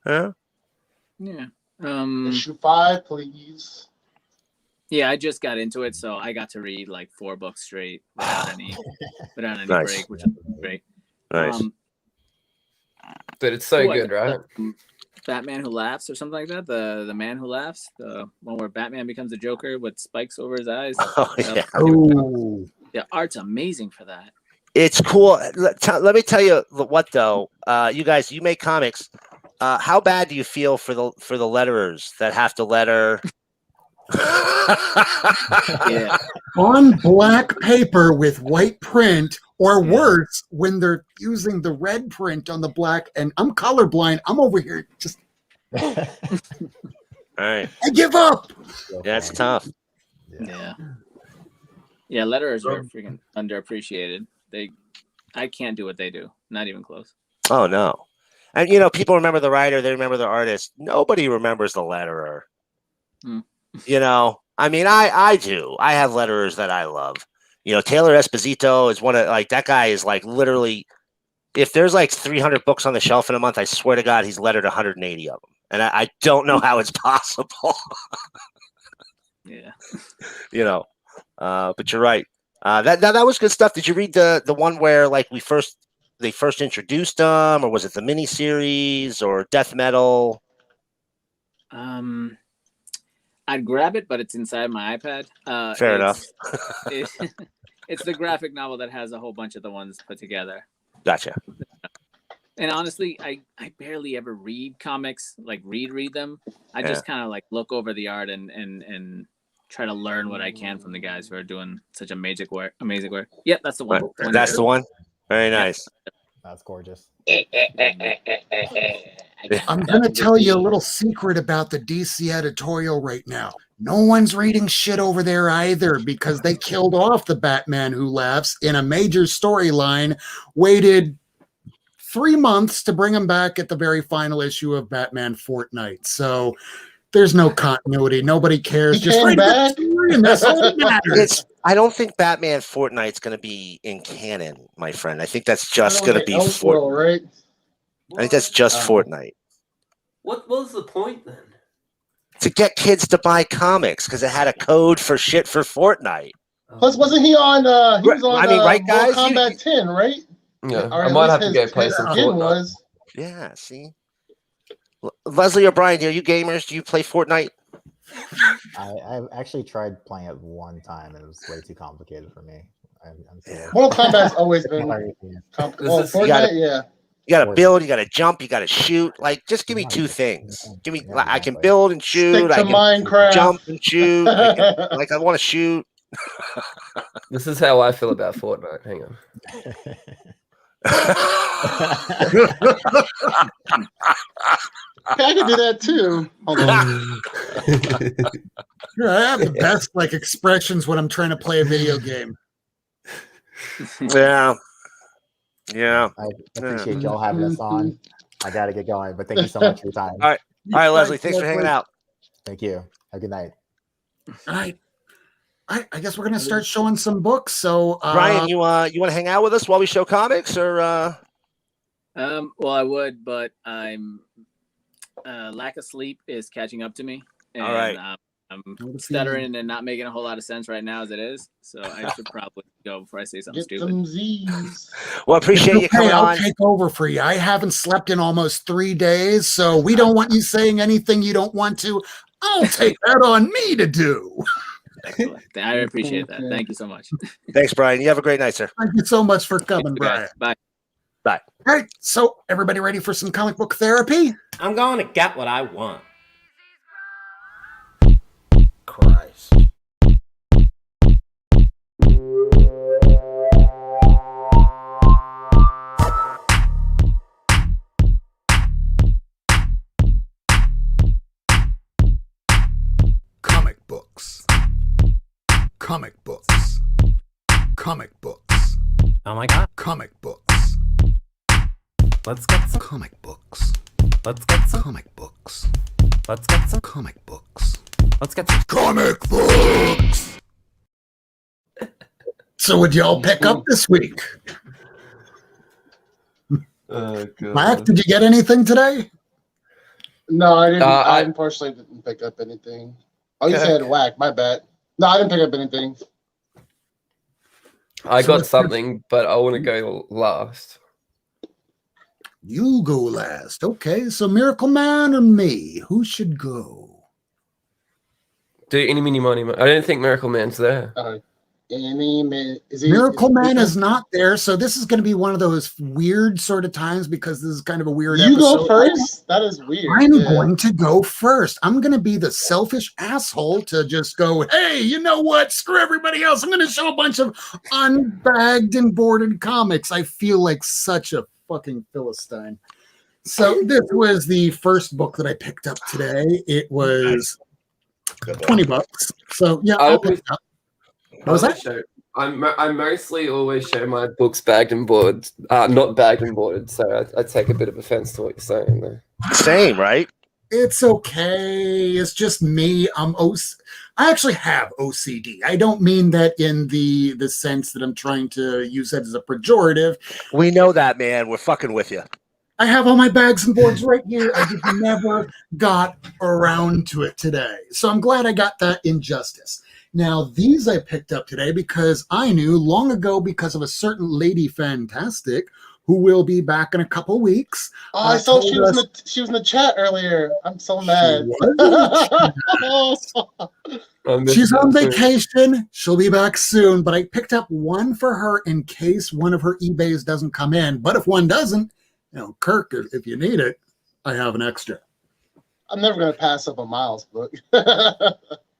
yeah. Yeah. Yeah. Issue 5, please. Yeah, I just got into it, so I got to read like 4 books straight without any Nice. break, which was great. Nice. Dude, it's so good, right? Batman Who Laughs or something like that. The Man Who Laughs, the one where Batman becomes a Joker with spikes over his eyes. Oh, yeah. Oh, The art's amazing for that. It's cool. Let me tell you what though. You guys, you make comics. How bad do you feel for the letterers that have to letter? Yeah. on black paper with white print, or worse, when they're using the red print on the black. And I'm colorblind. I'm over here just. All right. I give up. Yeah, it's tough. Yeah. Yeah, letterers are freaking underappreciated. I can't do what they do. Not even close. Oh no. And people remember the writer, they remember the artist. Nobody remembers the letterer. I mean, I do. I have letterers that I love. Taylor Esposito is one of that guy is literally, if there's 300 books on the shelf in a month, I swear to God, he's lettered 180 of them. And I don't know how it's possible. Yeah. But you're right. That was good stuff. Did you read the one where they first introduced them, or was it the mini series or Death Metal? I'd grab it, but it's inside my iPad. Fair enough. It's the graphic novel that has a whole bunch of the ones put together. Gotcha. And honestly, I barely ever read comics, read them. I just kind of look over the art and try to learn what I can from the guys who are doing such amazing work. Yep, that's the one. That's the one. Very nice. That's gorgeous. I'm going to tell you a little secret about the DC editorial right now. No one's reading shit over there either, because they killed off the Batman Who Laughs in a major storyline, waited 3 months to bring him back at the very final issue of Batman Fortnite. So there's no continuity. Nobody cares. Just read the story, and that's all that matters. I don't think Batman Fortnite's going to be in canon, my friend. I think that's just going to be Fortnite. Right? I think that's just Fortnite. What was the point then? To get kids to buy comics, because it had a code for shit for Fortnite. Plus, wasn't he on? He was on. right, guys? Mortal Kombat 10, right? Yeah, Or I at might least have to go play his some skin Fortnite. was. Yeah, see? Leslie or Brian, are you gamers? Do you play Fortnite? I've actually tried playing it one time, and it was way too complicated for me. I'm sorry. Mortal Kombat's always been complicated. Fortnite, yeah. You got to build, you got to jump, you got to shoot. Just give me two things. Give me, I can build and shoot. Stick to I can Minecraft. jump and shoot. I want to shoot. This is how I feel about Fortnite. Hang on. Okay, I can do that too. Hold on. Yeah, I have the best expressions when I'm trying to play a video game. Yeah. Yeah. I appreciate y'all having us on. I got to get going, but thank you so much for your time. All right, Leslie. Thanks for hanging out. Thank you. Have a good night. All right. I guess we're gonna start showing some books. So, Brian, you want to hang out with us while we show comics, or? Well, I would, but I'm lack of sleep is catching up to me. And, all right. I'm stuttering and not making a whole lot of sense right now as it is. So I should probably go before I say something Get stupid. some Z's. Well, appreciate you coming I'll on. take over for you. I haven't slept in almost 3 days, so we don't want you saying anything you don't want to. I'll take that on me to do. Excellent. I appreciate that. Thank you so much. Thanks, Brian. You have a great night, sir. Thank you so much for coming, Brian. Bye. Bye. All right, so everybody ready for some comic book therapy? I'm going to get what I want. Christ. Comic books. Comic books. Comic books. Oh my god. Comic books. Let's get some Comic books. Let's get some Comic books. Let's get some Comic books. Let's get some Comic books. So would y'all pick up this week? Oh, God. Mac, did you get anything today? No, I didn't. I- I unfortunately didn't pick up anything. Oh, you said whack. My bad. No, I didn't pick up anything. I got something, but I want to go last. You go last. Okay, so Miracleman or me? Who should go? Do any mini money. I don't think Miracleman's there. Miracleman is not there, so this is going to be one of those weird sort of times because this is kind of a weird You episode. go first? That is weird. I'm going to go first. I'm going to be the selfish asshole to just go, hey, you know what? Screw everybody else. I'm going to show a bunch of unbagged and boarded comics. I feel like such a fucking Philistine. So this was the first book that I picked up today. It was $20. So yeah, I'll pick it up. What was that? I mostly always show my books bagged and boarded, not bagged and boarded. So I take a bit of offense to what you're saying there. Same, right? It's okay. It's just me. I actually have OCD. I don't mean that in the sense that I'm trying to use that as a pejorative. We know that, man. We're fucking with you. I have all my bags and boards right here. I just never got around to it today. So I'm glad I got that in justice. Now, these I picked up today because I knew long ago, because of a certain Lady Fantastic who will be back in a couple weeks. Oh, I saw she was in the chat earlier. I'm so mad. She's on vacation. She'll be back soon, but I picked up one for her in case one of her eBays doesn't come in. But if one doesn't, Kirk, if you need it, I have an extra. I'm never going to pass up a Miles book.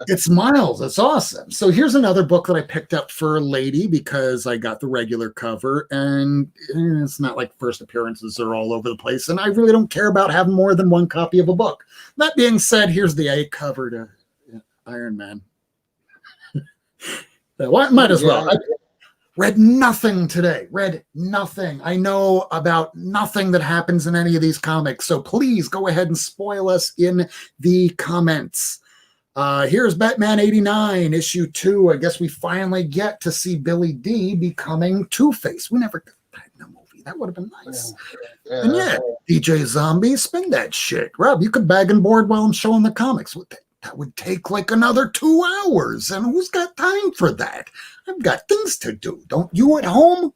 It's Miles. It's awesome. So here's another book that I picked up for Lady because I got the regular cover, and it's not like first appearances are all over the place, and I really don't care about having more than one copy of a book. That being said, here's the A cover to Iron Man. Might as well. I read nothing today. Read nothing. I know about nothing that happens in any of these comics, so please go ahead and spoil us in the comments. Here's Batman 89, issue 2. I guess we finally get to see Billy D becoming Two-Face. We never got that in a movie. That would have been nice. Yeah. And yeah, DJ Zombie, spin that shit. Rob, you could bag and board while I'm showing the comics. That would take like another 2 hours. And who's got time for that? I've got things to do. Don't you at home?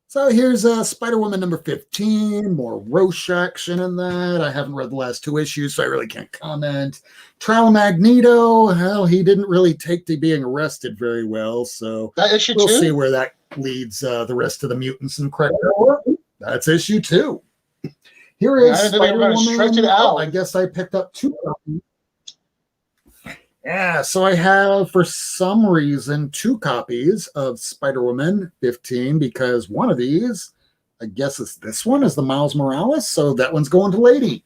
So here's Spider-Woman number 15, more Roche action in that. I haven't read the last 2 issues, so I really can't comment. Trial Magneto, hell, he didn't really take to being arrested very well, so that issue we'll 2? See where that leads the rest of the mutants and Krakoa. That's issue 2. Here is Spider-Woman. I guess I picked up 2 copies. Yeah, so I have, for some reason, 2 copies of Spider-Woman 15 because one of these, I guess it's this one, is the Miles Morales, so that one's going to Lady.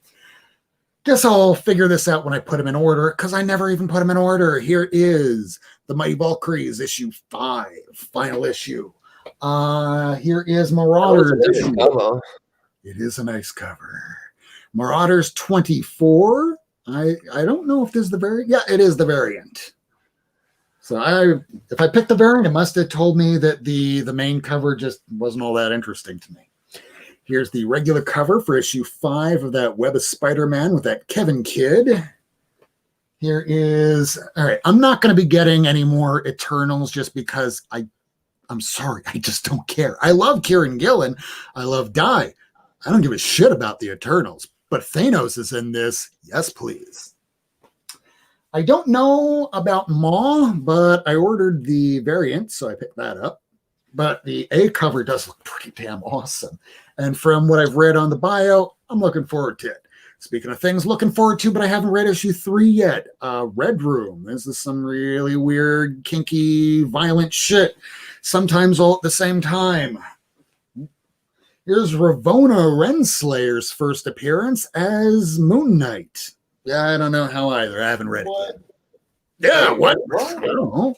Guess I'll figure this out when I put them in order because I never even put them in order. Here is the Mighty Valkyries, issue 5, final issue. Here is Marauders. It is a nice cover. Marauders 24. I don't know if this is the variant. Yeah, it is the variant. So if I picked the variant, it must have told me that the main cover just wasn't all that interesting to me. Here's the regular cover for issue 5 of that Web of Spider-Man with that Kevin kid. Here is, all right, I'm not going to be getting any more Eternals just because I'm sorry, I just don't care. I love Kieran Gillen. I love Dye. I don't give a shit about the Eternals. But Thanos is in this. Yes, please. I don't know about Maw, but I ordered the variant, so I picked that up. But the A cover does look pretty damn awesome. And from what I've read on the bio, I'm looking forward to it. Speaking of things looking forward to, but I haven't read issue 3 yet. Red Room. This is some really weird, kinky, violent shit. Sometimes all at the same time. Here's Ravonna Renslayer's first appearance as Moon Knight. Yeah, I don't know how either. I haven't read it yet. Yeah, what? I don't know.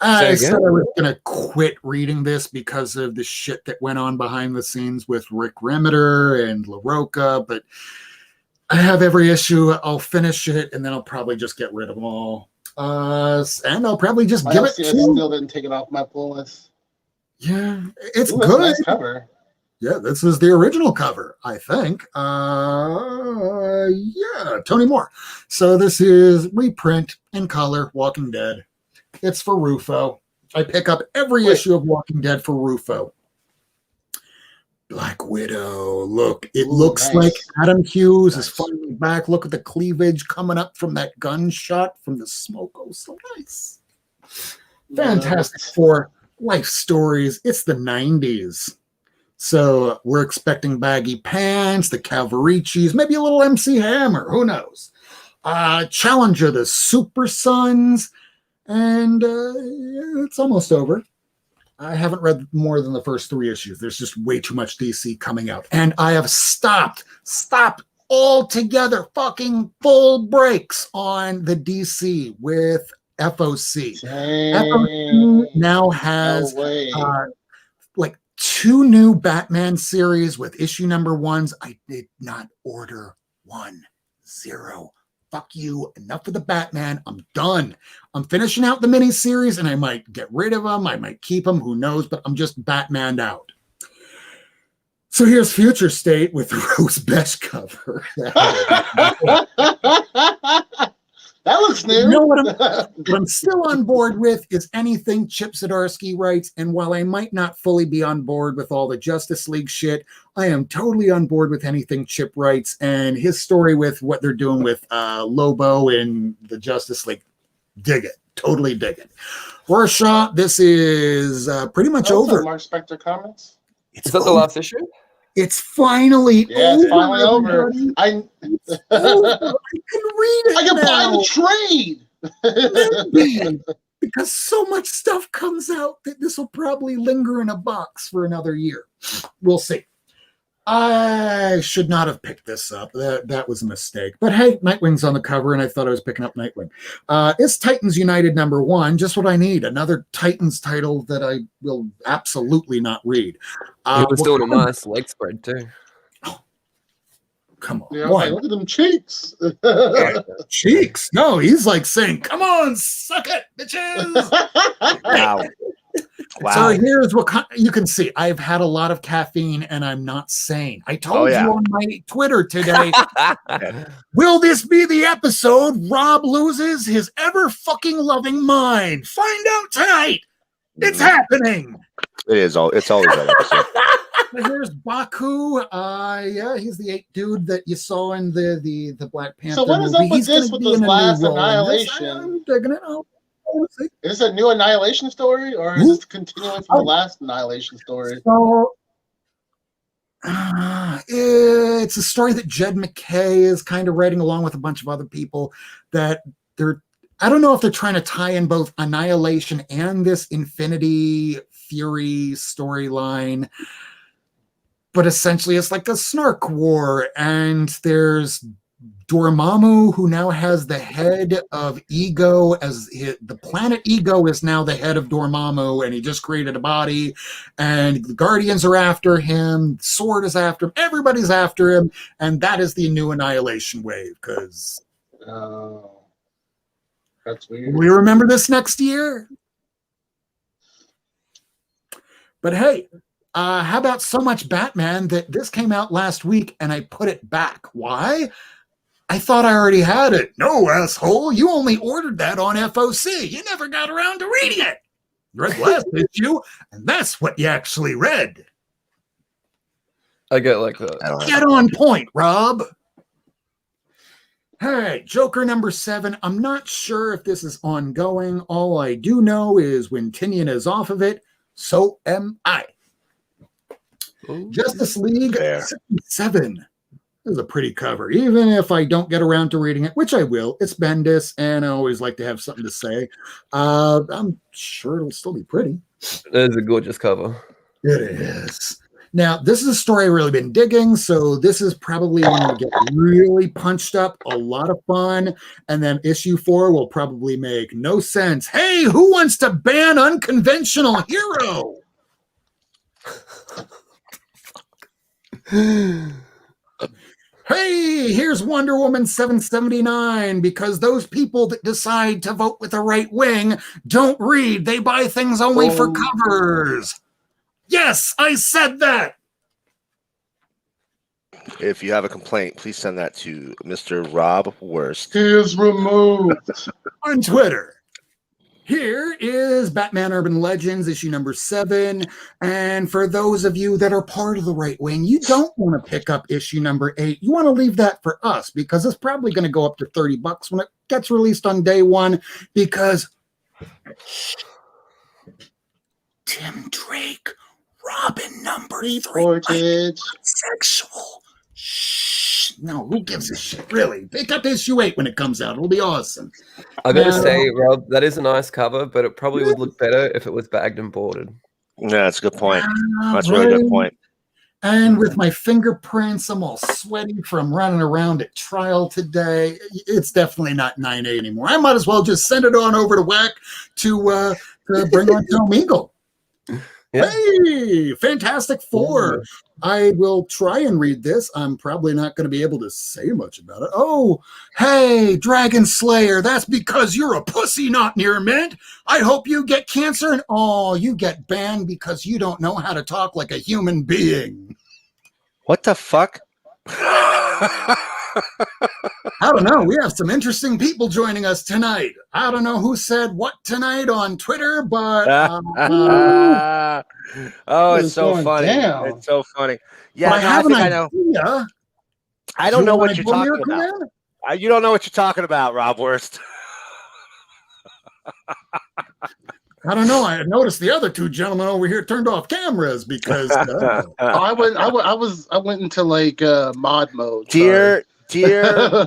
I said I was going to quit reading this because of the shit that went on behind the scenes with Rick Remender and LaRocca, but I have every issue. I'll finish it, and then I'll probably just get rid of them all. And I'll probably just give it to... I still didn't take it off my pull list. Yeah, it's good. Nice cover. Yeah, this is the original cover, I think. Yeah, Tony Moore. So this is reprint in color, Walking Dead. It's for Rufo. I pick up every issue of Walking Dead for Rufo. Black Widow. Look, it Ooh, looks nice. like Adam Hughes is Nice. finally back. Look at the cleavage coming up from that gunshot from the smoke. Oh, so nice. Fantastic Four life stories. It's the 90s. So we're expecting baggy pants, the Calvaricis, maybe a little MC Hammer. Who knows? Challenger, the Super Sons. And it's almost over. I haven't read more than the first 3 issues. There's just way too much DC coming out. And I have stopped altogether fucking full breaks on the DC with FOC. FOC now has like 2 new Batman series with issue number 1s. I did not order 1. 0. Fuck you. Enough of the Batman. I'm done. I'm finishing out the miniseries, and I might get rid of them. I might keep them. Who knows? But I'm just Batmaned out. So here's Future State with the Rose Besh cover. That looks new. You know what I'm still on board with is anything Chip Zdarsky writes. And while I might not fully be on board with all the Justice League shit, I am totally on board with anything Chip writes, and his story with what they're doing with Lobo and the Justice League. Dig it. Totally dig it. Rorschach, this is pretty much over. Mark Spector comments. Is that the last issue? It's finally over. Yeah, it's finally over. Everybody. I can read it. I can now. buy the trade. Because so much stuff comes out that this will probably linger in a box for another year. We'll see. I should not have picked this up. That was a mistake. But hey, Nightwing's on the cover, and I thought I was picking up Nightwing. It's Titans United number 1, just what I need. Another Titans title that I will absolutely not read. He was doing a nice leg spread too. Come on. Yeah, like, look at them cheeks. Cheeks? No, he's like saying, come on, suck it, bitches. Wow. Wow. So here's what you can see. I've had a lot of caffeine and I'm not sane. I told you on my Twitter today, will this be the episode Rob loses his ever fucking loving mind? Find out tonight. It's happening. It's always that episode. Here's Baku. Yeah, he's the 8th dude that you saw in the Black Panther So what is movie. up with He's this gonna with be this in a new last role in this. Annihilation? I'm digging it out. Is this a new Annihilation story, or is this continuing from the last Annihilation story? So, it's a story that Jed McKay is kind of writing along with a bunch of other people that I don't know if they're trying to tie in both Annihilation and this Infinity Fury storyline, but essentially it's like a snark war, and there's Dormammu, who now has the head of Ego, the planet Ego is now the head of Dormammu, and he just created a body, and the Guardians are after him, Sword is after him, everybody's after him, and that is the new Annihilation wave, because that's weird. We remember this next year. But hey, how about so much Batman that this came out last week and I put it back? Why? I thought I already had it. No, asshole. You only ordered that on FOC. You never got around to reading it. You read the last issue, and that's what you actually read. I get like that. Get on point, Rob. All right, Joker number 7. I'm not sure if this is ongoing. All I do know is when Tinian is off of it, so am I. Ooh, Justice League 67. This is a pretty cover. Even if I don't get around to reading it, which I will, it's Bendis, and I always like to have something to say. I'm sure it'll still be pretty. It is a gorgeous cover. It is. Now, this is a story I've really been digging, so this is probably going to get really punched up, a lot of fun, and then issue 4 will probably make no sense. Hey, who wants to ban Unconventional Hero? Hey, here's Wonder Woman 779, because those people that decide to vote with the right wing don't read. They buy things only for covers. Yes, I said that. If you have a complaint, please send that to Mr. Rob Wurst. He is removed. On Twitter. Here is Batman Urban Legends, issue number 7. And for those of you that are part of the right wing, you don't want to pick up issue number 8. You want to leave that for us because it's probably going to go up to $30 when it gets released on day 1 because Tim Drake, Robin number 3, sexual. Shh. No, who gives a shit? Really? Pick up issue 8 when it comes out. It'll be awesome. I gotta say, Rob, that is a nice cover, but it probably would look better if it was bagged and boarded. Yeah, that's a good point. That's a really good point. And with my fingerprints, I'm all sweaty from running around at trial today. It's definitely not 9A anymore. I might as well just send it on over to WAC to bring on Tom Eagle. Yeah. Hey, Fantastic Four. Yeah. I will try and read this. I'm probably not going to be able to say much about it. Oh, hey, Dragon Slayer, that's because you're a pussy not near mint. I hope you get cancer and you get banned because you don't know how to talk like a human being. What the fuck? I don't know. We have some interesting people joining us tonight. I don't know who said what tonight on Twitter, but it's so funny. Down. It's so funny. Yeah, I have an idea. I don't know what you're talking about. You don't know what you're talking about, Rob Wurst. I don't know. I noticed the other 2 gentlemen over here turned off cameras because I went into like mod mode. Dear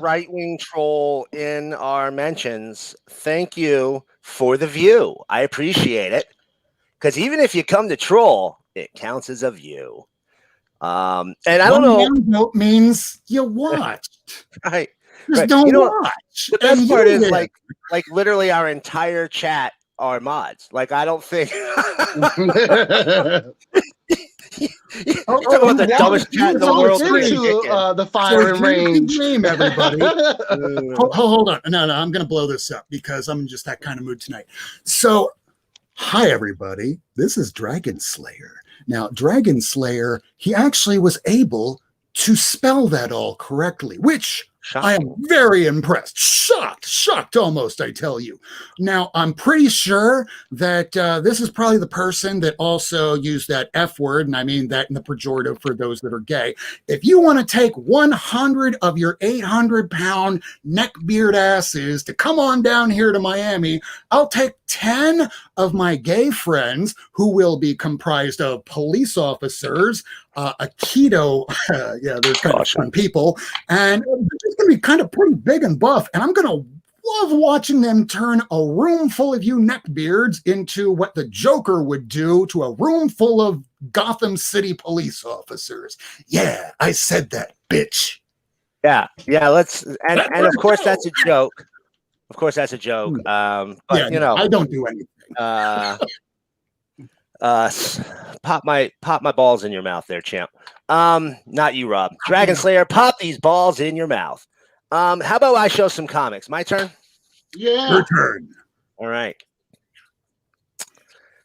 right-wing troll in our mentions, thank you for the view. I appreciate it. Because even if you come to troll, it counts as a view. And I don't know. Note means you watched. Right. Just don't watch. The best part is like literally our entire chat are mods. Like I don't think you're talking about the dumbest chat in the world. The firing range. Name everybody. Hold on. No, I'm going to blow this up because I'm in just that kind of mood tonight. So, hi everybody. This is Dragon Slayer. Now, Dragon Slayer, he actually was able to spell that all correctly, which I am very impressed. Shocked almost, I tell you. Now, I'm pretty sure that this is probably the person that also used that F word, and I mean that in the pejorative for those that are gay. If you want to take 100 of your 800-pound neckbeard asses to come on down here to Miami, I'll take 10 of my gay friends who will be comprised of police officers, a keto, they're kind of fun people, and it's going to be kind of pretty big and buff, and I'm going to love watching them turn a room full of you neckbeards into what the Joker would do to a room full of Gotham City police officers. Yeah, I said that, bitch. Yeah, let's, and of course that's a joke. Of course that's a joke. But you know, I don't do anything. Pop my balls in your mouth there, champ. Not you, Rob. Dragon Slayer, pop these balls in your mouth. How about I show some comics? My turn? Yeah. Your turn. All right.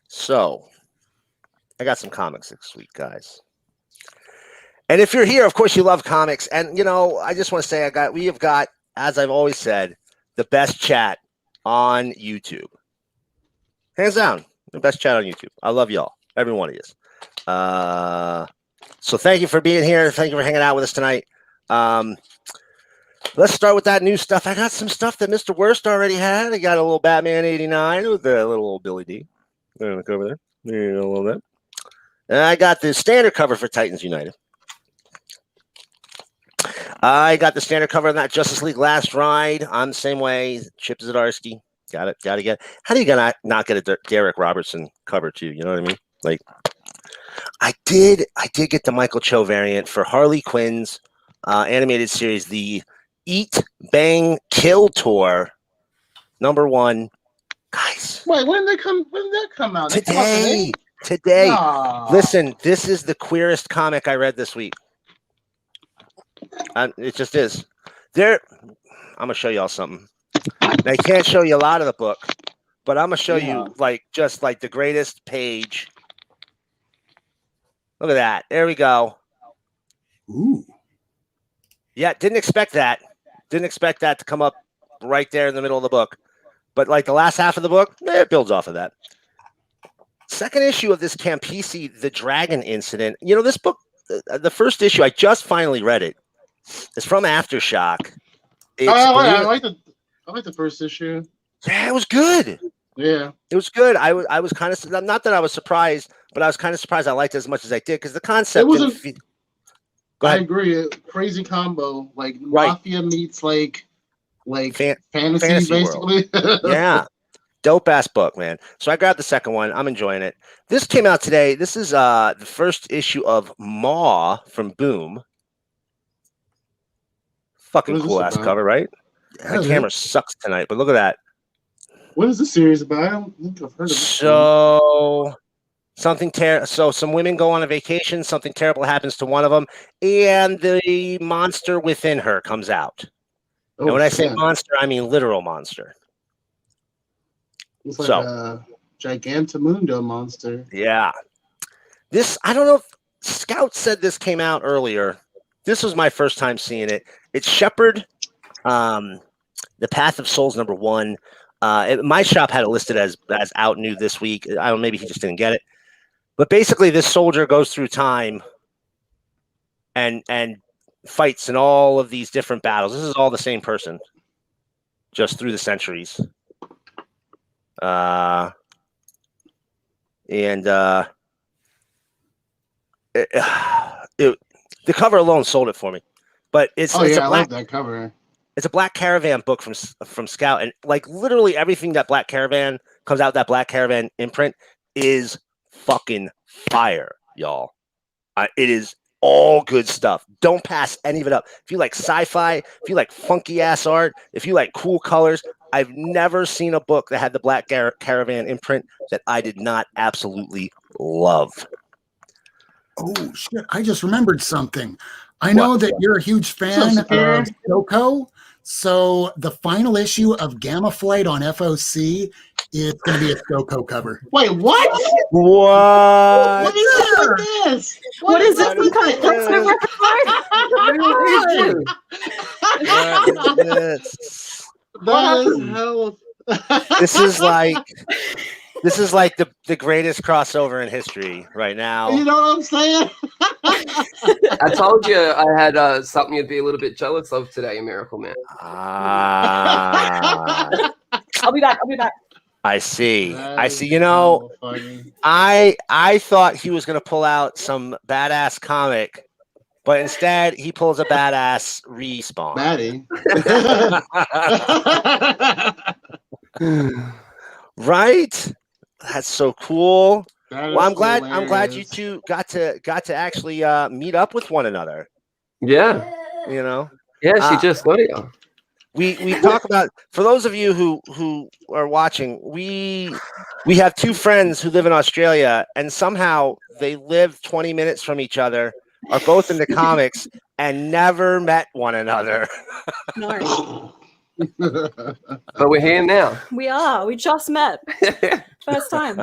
So I got some comics this week, guys. And if you're here, of course you love comics. And you know, I just want to say we have got, as I've always said, the best chat on YouTube. Hands down, the best chat on YouTube. I love y'all, every one of you. So thank you for being here. Thank you for hanging out with us tonight. Let's start with that new stuff. I got some stuff that Mr. Wurst already had. I got a little Batman 89 with a little old Billy D. Look over there. There you go, a little bit. And I got the standard cover for Titans United. I got the standard cover on that Justice League Last Ride. I'm the same way. Chip Zdarsky. Got to get. How do you not get a Derek Robertson cover too? You know what I mean? Like, I did get the Michael Cho variant for Harley Quinn's animated series, the Eat, Bang, Kill Tour, #1. Guys. Wait, when did that come out? Today. Aww. Listen, this is the queerest comic I read this week. It just is. I'm gonna show y'all something. Now, I can't show you a lot of the book, but I'm gonna show you just the greatest page. Look at that. There we go. Ooh. Yeah, didn't expect that. Didn't expect that to come up right there in the middle of the book. But like the last half of the book, it builds off of that. Second issue of this Campisi, the Dragon Incident. You know, this book, the first issue, I just finally read it. It's from Aftershock. I like the first issue. Yeah, it was good. Yeah, it was good. I was kind of, not that I was surprised, but I was kind of surprised I liked it as much as I did because the concept. It wasn't. Go I ahead. agree. Crazy combo, like Right. Mafia meets like fantasy basically. world. Yeah. Dope ass book, man. So I grabbed the second one. I'm enjoying it. This came out today. This is the first issue of Maw from Boom. Fucking cool ass cover, right? My camera sucks tonight, but look at that. What is this series about? I don't think I've heard of it. So so some women go on a vacation, something terrible happens to one of them, and the monster within her comes out. And when I say monster, I mean literal monster. It's like a Gigantamundo monster. Yeah. This, I don't know if Scout said this came out earlier. This was my first time seeing it. It's Shepherd, The Path of Souls #1. My shop had it listed as out new this week. I don't know, maybe he just didn't get it. But basically, this soldier goes through time and fights in all of these different battles. This is all the same person, just through the centuries. The cover alone sold it for me. But it's I black, like that cover. It's a Black Caravan book from Scout, and like literally everything that Black Caravan comes out, that Black Caravan imprint is fucking fire, y'all. It is all good stuff. Don't pass any of it up. If you like sci-fi, if you like funky ass art, if you like cool colors, I've never seen a book that had the Black Caravan imprint that I did not absolutely love. Oh shit! I just remembered something. I know that you're a huge fan of Ditko, so the final issue of Gamma Flight on FOC is going to be a Ditko cover. Wait, what? What? What is this? What is this? This is like the greatest crossover in history right now. You know what I'm saying? I told you I had something you'd be a little bit jealous of today, Miracleman. I'll be back. I see. You know, I thought he was going to pull out some badass comic, but instead he pulls a badass Respawn. Right? That's so cool. Well, I'm glad you two got to actually meet up with one another. Yeah. You know. Yeah, she just got it. We talk about, for those of you who are watching, we have two friends who live in Australia, and somehow they live 20 minutes from each other, are both into comics, and never met one another. No. But we're here now. We are. We just met. First time.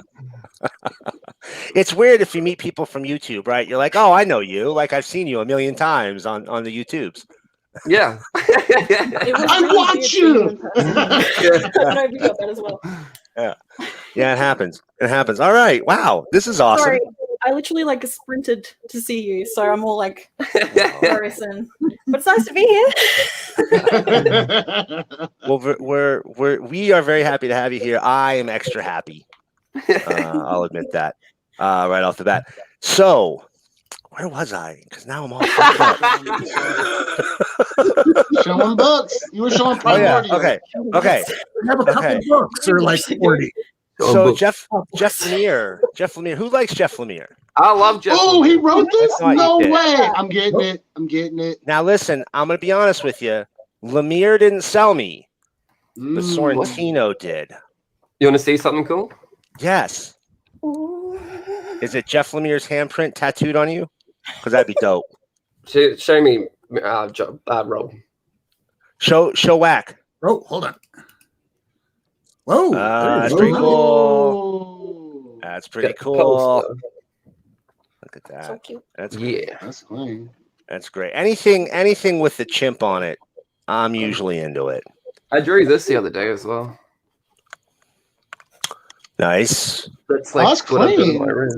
It's weird if you meet people from YouTube, right? You're like, oh, I know you. Like, I've seen you a million times on the YouTubes. Yeah. I watch you. I know you got that as well. Yeah, it happens. It happens. All right. Wow. This is awesome. Sorry, I literally like sprinted to see you, so I'm all like embarrassing. But it's nice to be here. Well, we are very happy to have you here. I am extra happy. I'll admit that right off the bat. So, where was I? Because now I'm all fucked up. Showing books. You were showing priority. Okay. I have a couple books or like 40. So Jeff Lemire. Who likes Jeff Lemire? I love Jeff. Oh, he wrote this? No he did. way. I'm getting it. Now listen, I'm gonna be honest with you. Lemire didn't sell me, but Sorrentino did. You want to see something cool? Yes. Is it Jeff Lemire's handprint tattooed on you? Because that'd be dope. Show me, Rob. Show whack. Oh, hold on. Whoa. That's pretty cool. That's pretty cool. Look at that. So cute. That's That's clean. That's great. Anything with the chimp on it, I'm usually into it. I drew this the other day as well. Nice. That's Oh, that's what I've done in clean. my room.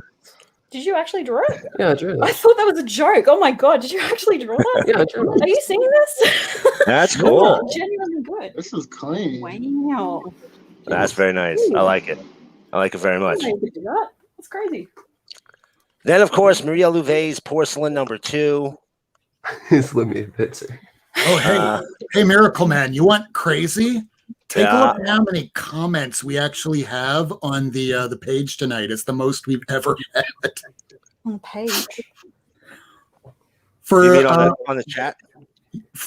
Did you actually draw it? Yeah, I drew I it. thought that was a joke. Oh my god, did you actually draw that? Yeah, I drew it. Are you seeing this? That's That's cool. genuinely good. This is clean. Wow. That's very nice. I like it. I like it very I much. didn't know you could do that. That's crazy. Then, of course, Maria Louvet's Porcelain #2. Just let me a picture. Oh, hey, hey, Miracleman, you want crazy? Take a Yeah. look at how many comments we actually have on the page tonight. It's the most we've ever had. On the page. For You mean on the chat?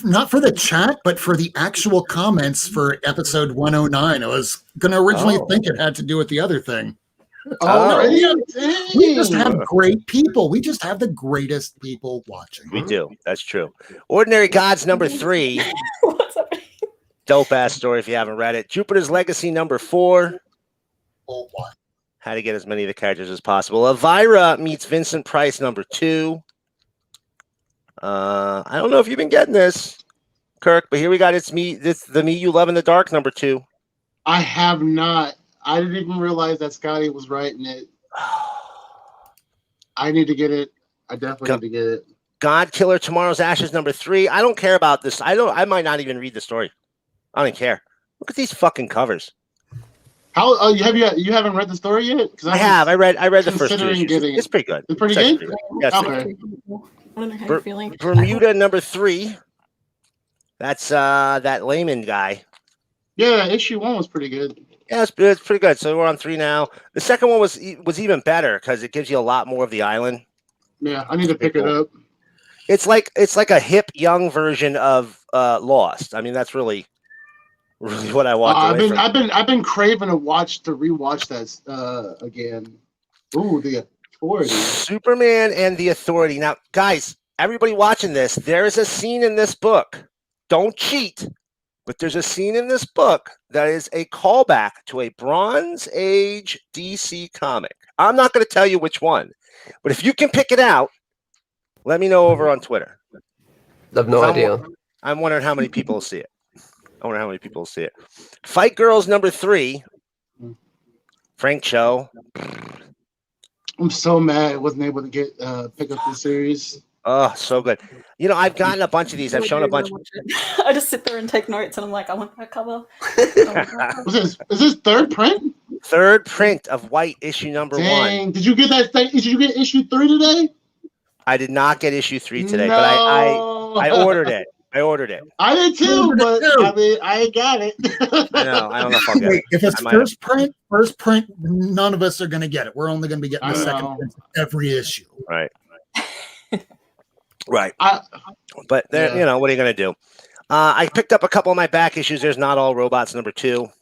not for the chat, but for the actual comments for episode 109. I was going to originally think it had to do with the other thing. Already? We just have great people. We just have the greatest people watching. We do. That's true. Ordinary Gods #3. What's happening? Dope ass story if you haven't read it. Jupiter's Legacy #4. Oh, what? How to get as many of the characters as possible. Elvira meets Vincent Price #2. I don't know if you've been getting this, Kirk, but here we got it's the Me You Love in the Dark #2. I have not. I didn't even realize that Scotty was writing it. I need to get it. I definitely need to get it. God Killer Tomorrow's Ashes #3. I don't care about this. I might not even read the story. I don't care. Look at these fucking covers. How you haven't read the story yet? I have. I read the first 2 issues. Getting It's pretty good. It's pretty It's good. Yeah, it's pretty Okay. good. I don't know how you're feeling. Bermuda #3. That's that layman guy. Yeah, issue 1 was pretty good. Yeah, it's pretty good. So we're on 3 now. The second one was even better because it gives you a lot more of the island. Yeah, I need to pick it up. It's like a hip young version of Lost. I mean, that's really what I walked away from. I've been craving to rewatch that again. Ooh, the Authority. Superman and the Authority. Now, guys, everybody watching this, there is a scene in this book. Don't cheat, but there's a scene in this book that is a callback to a Bronze Age DC comic. I'm not going to tell you which one, but if you can pick it out, let me know over on Twitter. I have no idea. I'm wondering how many people will see it. Fight Girls #3. Frank Cho. I'm so mad I wasn't able to get pick up the series. Oh, so good. You know, I've gotten a bunch of these. I've shown a bunch. I just sit there and take notes, and I'm like, I want that cover. Is this third print? Third print of White issue #1. Dang, did you get that? Did you get issue 3 today? I did not get issue 3 today, but I ordered it. I did too, but I mean, I ain't got it. No, I don't know if I'll get it. If it's first print, none of us are going to get it. We're only going to be getting the second print of every issue. Right. Right. But there, you know, what are you going to do? I picked up a couple of my back issues. There's Not All Robots #2.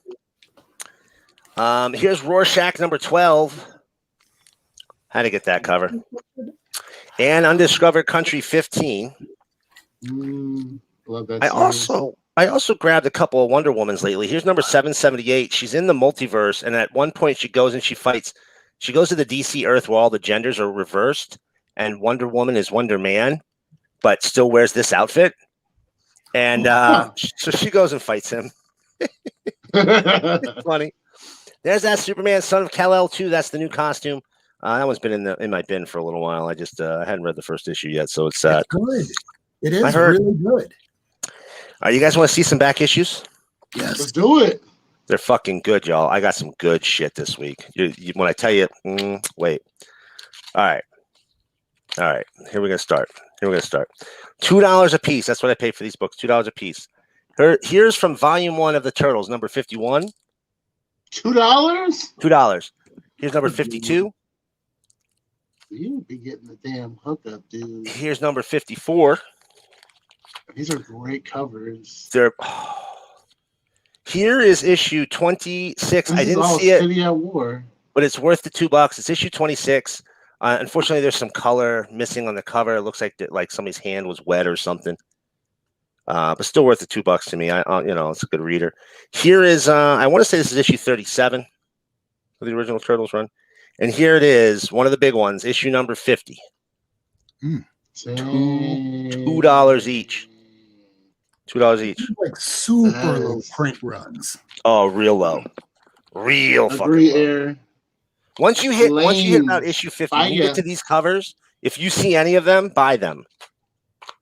Here's Rorschach #12. How to get that cover? And Undiscovered Country 15. Love that. I also grabbed a couple of Wonder Womans lately. Here's #778. She's in the multiverse, and at one point she goes and she fights. She goes to the DC Earth where all the genders are reversed, and Wonder Woman is Wonder Man, but still wears this outfit. And so she goes and fights him. It's funny. There's that Superman, Son of Kal-El 2. That's the new costume. That one's been in my bin for a little while. I just I hadn't read the first issue yet, so it's good. It is really good. You guys want to see some back issues? Yes, let's do it. They're fucking good, y'all. I got some good shit this week. When I tell you, wait. All right. Here we're gonna start. $2 a piece. That's what I paid for these books. $2 a piece. Here's from Volume 1 of the Turtles, number 51. $2? $2. Here's number 52. You be getting the damn hookup, dude. Here's number 54. These are great covers. Here is issue 26. I didn't see it, City at War, but it's worth the $2. It's issue 26. Unfortunately, there's some color missing on the cover. It looks like somebody's hand was wet or something. But still worth the $2 to me. It's a good reader. Here is I want to say this is issue 37 of the original Turtles run. And here it is, one of the big ones, issue number 50. $2 each. $2 each. Like super low print runs. Oh, real low. Real fucking low. Once you hit about Lane. issue 50, Buy you get ya. to these covers. If you see any of them, buy them.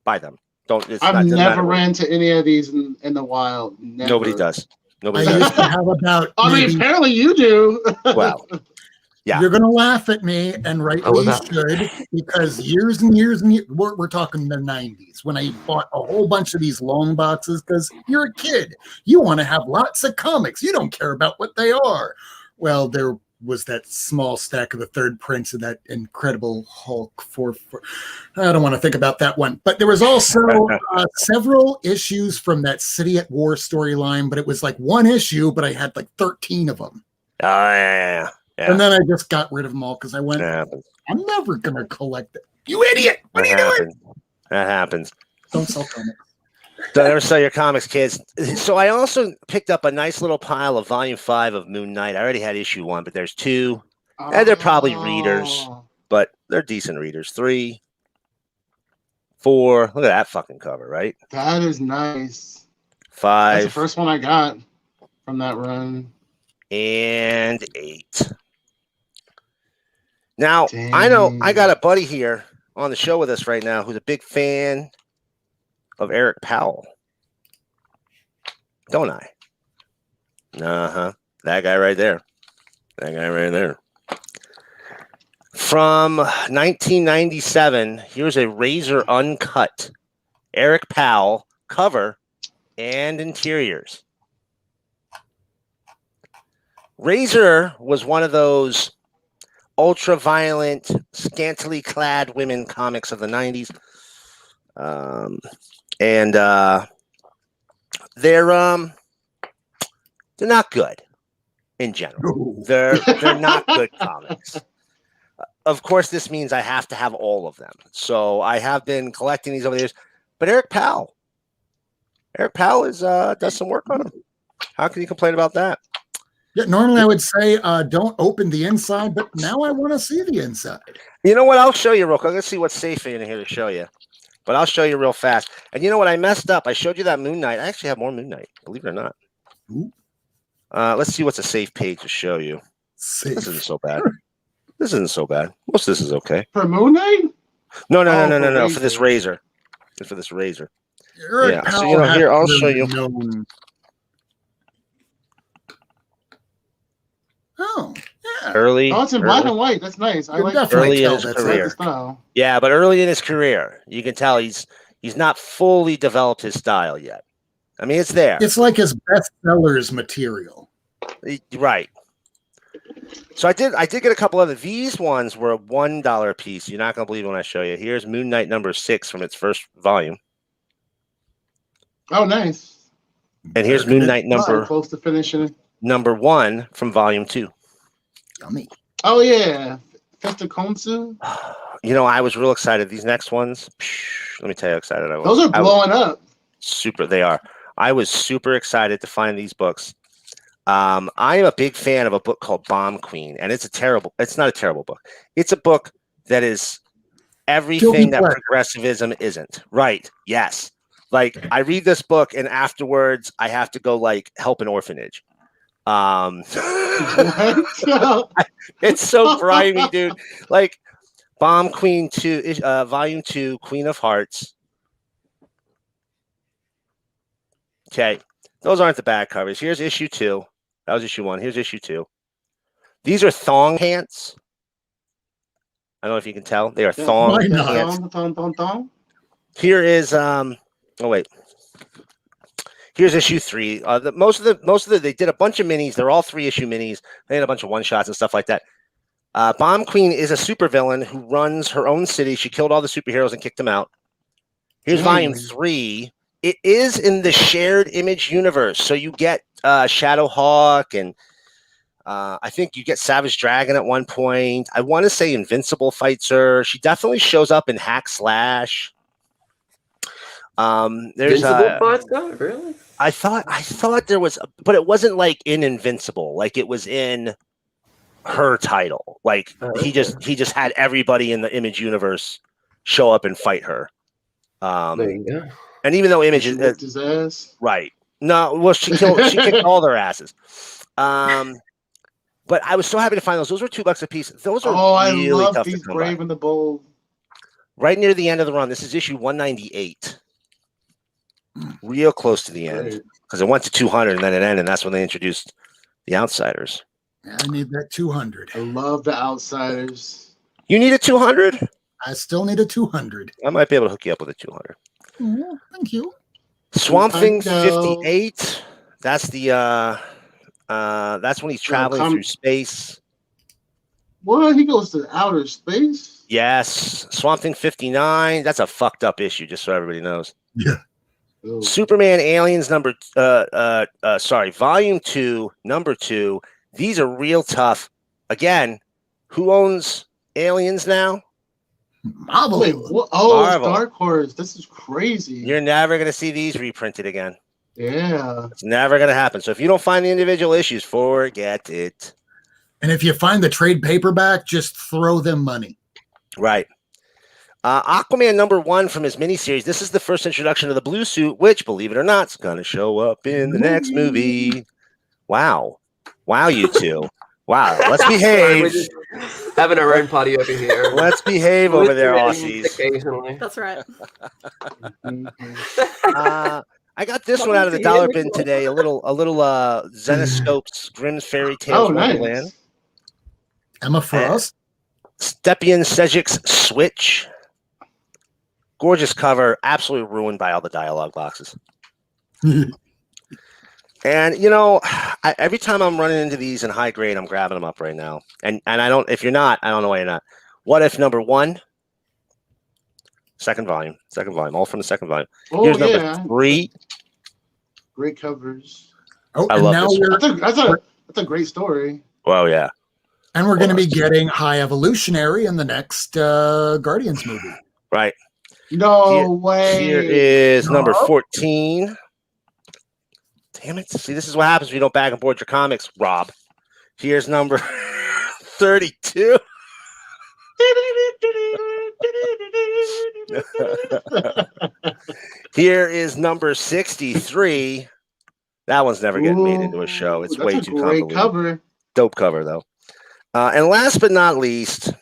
Buy them. Don't. It's I've not, doesn't never matter what- ran to any of these in the wild. Never. Nobody does. Nobody I does. used to have about I mean, maybe apparently you do. Well, yeah. You're gonna laugh at me, and rightly you that? should, because years and years and years, we're talking the 90s when I bought a whole bunch of these long boxes because you're a kid. You want to have lots of comics. You don't care about what they are. Well, there was that small stack of the third prints of that Incredible Hulk for I don't want to think about that one. But there was also several issues from that City at War storyline, but it was like one issue, but I had like 13 of them. Oh, yeah. And then I just got rid of them all because I went, That happens. I'm never going to collect it. You idiot. What are you doing? That happens. Don't sell comics. Don't ever sell your comics, kids. So I also picked up a nice little pile of Volume 5 of Moon Knight. I already had issue 1, but there's 2. And they're probably readers, but they're decent readers. 3, 4. Look at that fucking cover, right? That is nice. 5. That's the first one I got from that run. And 8. Now, I know I got a buddy here on the show with us right now who's a big fan of Eric Powell. Don't I? Uh-huh. That guy right there. That guy right there. From 1997, here's a Razor Uncut. Eric Powell cover and interiors. Razor was one of those ultra-violent, scantily clad women comics of the 90s. They're not good in general. They're not good comics. Of course, this means I have to have all of them. So I have been collecting these over the years. But Eric Powell is does some work on them. How can you complain about that? Yeah, normally I would say don't open the inside, but now I want to see the inside. You know what? I'll show you real quick. Let's see what's safe in here to show you. But I'll show you real fast. And you know what? I messed up. I showed you that Moon Knight. I actually have more Moon Knight, believe it or not. Let's see what's a safe page to show you. Safe. This isn't so bad. This isn't so bad. Most of this is okay. For Moon Knight? No. For this Razor. For this Razor. Eric Yeah. So Powell here, I'll has show you. known- Oh, yeah. Early. Oh, it's in black and white. That's nice. I You like early definitely in tell his that's I like the career. style. Yeah, but early in his career, you can tell he's not fully developed his style yet. I mean, it's there. It's like his bestsellers material. Right. So I did get a couple other. These ones were $1 a piece. You're not gonna believe it when I show you. Here's Moon Knight number 6 from its first volume. Oh, nice. And here's Moon Knight I'm close to finishing it. number 1 from volume 2. Yummy. Oh, yeah. Festa Konsu. You know, I was real excited. These next ones, let me tell you how excited I was. Those are blowing up. Super, they are. I was super excited to find these books. I am a big fan of a book called Bomb Queen, and it's not a terrible book. It's a book that is everything that progressivism isn't. Right. Yes. Like, I read this book, and afterwards, I have to go, like, help an orphanage. It's so grimy, dude. Like, Bomb Queen 2, Volume 2, Queen of Hearts. Okay. Those aren't the bad covers. Here's issue 2. That was issue 1. Here's issue 2. These are thong pants. I don't know if you can tell. They are thong pants. Here is here's issue 3. Most of the they did a bunch of minis. They're all 3-issue minis. They had a bunch of one-shots and stuff like that. Bomb Queen is a supervillain who runs her own city. She killed all the superheroes and kicked them out. Here's volume 3. It is in the shared image universe. So you get Shadowhawk, and I think you get Savage Dragon at one point. I want to say Invincible fights her. She definitely shows up in Hack Slash. There's Invincible fights her? Really? I thought there was, but it wasn't like in Invincible. Like it was in her title. Like he just had everybody in the Image universe show up and fight her. There you go. And even though Image is his ass. Right. No, well, she kicked all their asses. But I was so happy to find those. Those were $2 a piece. Those are I really love tough these to come by. Brave and the Bold. Right near the end of the run. This is issue 198. Real close to the end. Because it went to 200 and then it ended, and that's when they introduced the Outsiders. I need that 200. I love the Outsiders. You need a 200? I still need a 200. I might be able to hook you up with a 200. Oh, thank you. Swamp Thing 200. 58. That's the that's when he's traveling through space. What? He goes to outer space? Yes. Swamp Thing 59. That's a fucked up issue, just so everybody knows. Yeah. Oh. Superman Aliens Volume 2, number 2. These are real tough. Again, who owns Aliens now? Marvel. Wait, what? Oh, Marvel. Dark Horse. This is crazy. You're never going to see these reprinted again. Yeah. It's never going to happen. So if you don't find the individual issues, forget it. And if you find the trade paperback, just throw them money. Right. Aquaman number 1 from his miniseries. This is the first introduction of the blue suit, which, believe it or not, is going to show up in the next movie. Wow. Wow, you two. Wow. Let's Sorry, behave. we're just having our own party over here. Let's behave over there, Listening Aussies. Occasionally. That's right. I got this one out of the dollar bin today. A little Zenoscope's Grimm's Fairy Tales Wonderland. Nice. Emma Frost. Stepien Sejic's Switch. Gorgeous cover, absolutely ruined by all the dialogue boxes. And every time I'm running into these in high grade, I'm grabbing them up right now. And I don't. If you're not, I don't know why you're not. What If number 1? Second volume, all from the second volume. Oh, Here's yeah. number 3. Great covers. Oh, I and love now this we're That's a great story. Well, yeah. and we're going to be getting High Evolutionary in the next Guardians movie. Right. No way. Here is number 14. Damn it. See, this is what happens when you don't bag and board your comics, Rob. Here's number 32. Here is number 63. That one's never getting made into a show. It's way too convoluted. Cover. Dope cover, though. And last but not least,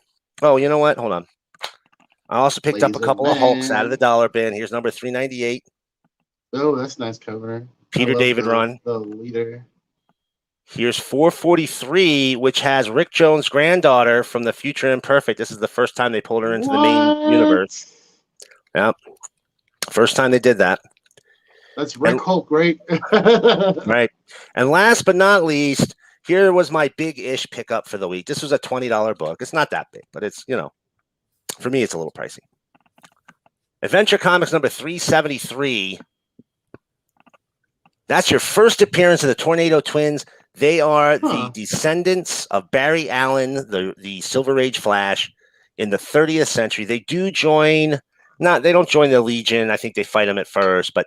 oh, you know what? Hold on. I also picked up a couple of Hulks out of the dollar bin. Here's number 398. Oh, that's a nice cover. Peter David run. The leader. Here's 443, which has Rick Jones' granddaughter from the Future Imperfect. This is the first time they pulled her into the main universe. Yep. First time they did that. That's Rick Hulk, great. Right. And last but not least, here was my big-ish pickup for the week. This was a $20 book. It's not that big, but it's, for me, it's a little pricey. Adventure Comics number 373. That's your first appearance of the Tornado Twins. They are the descendants of Barry Allen, the Silver Age Flash, in the 30th century. They do join, they don't join the Legion. I think they fight them at first, but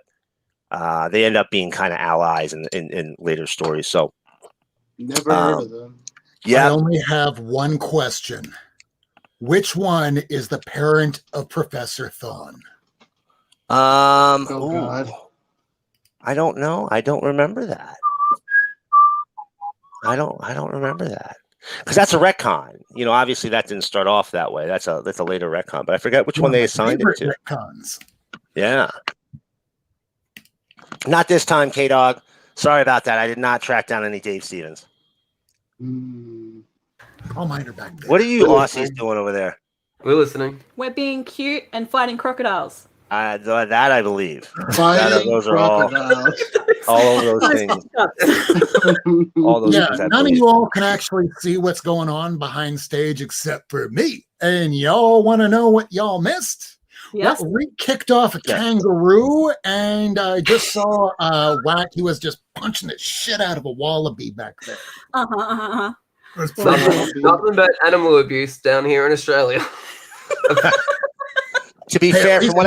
they end up being kind of allies in later stories. So, never heard of them. Yeah. I only have one question. Which one is the parent of Professor Thawne? God. I don't know. I don't remember that. I don't remember that. Because that's a retcon. Obviously that didn't start off that way. That's a later retcon, but I forget which one they assigned it to. Retcons. Yeah. Not this time, K-Dog. Sorry about that. I did not track down any Dave Stevens. All mine are back there. What are you Aussies doing over there? We're listening. We're being cute and fighting crocodiles. That I believe. Fighting Those are all of those things. All those things. None of you all can actually see what's going on behind stage except for me. And y'all want to know what y'all missed? Yes. Well, we kicked off a kangaroo, and I just saw Whack. He was just punching the shit out of a wallaby back there. Nothing but animal abuse down here in Australia. To be fair, from what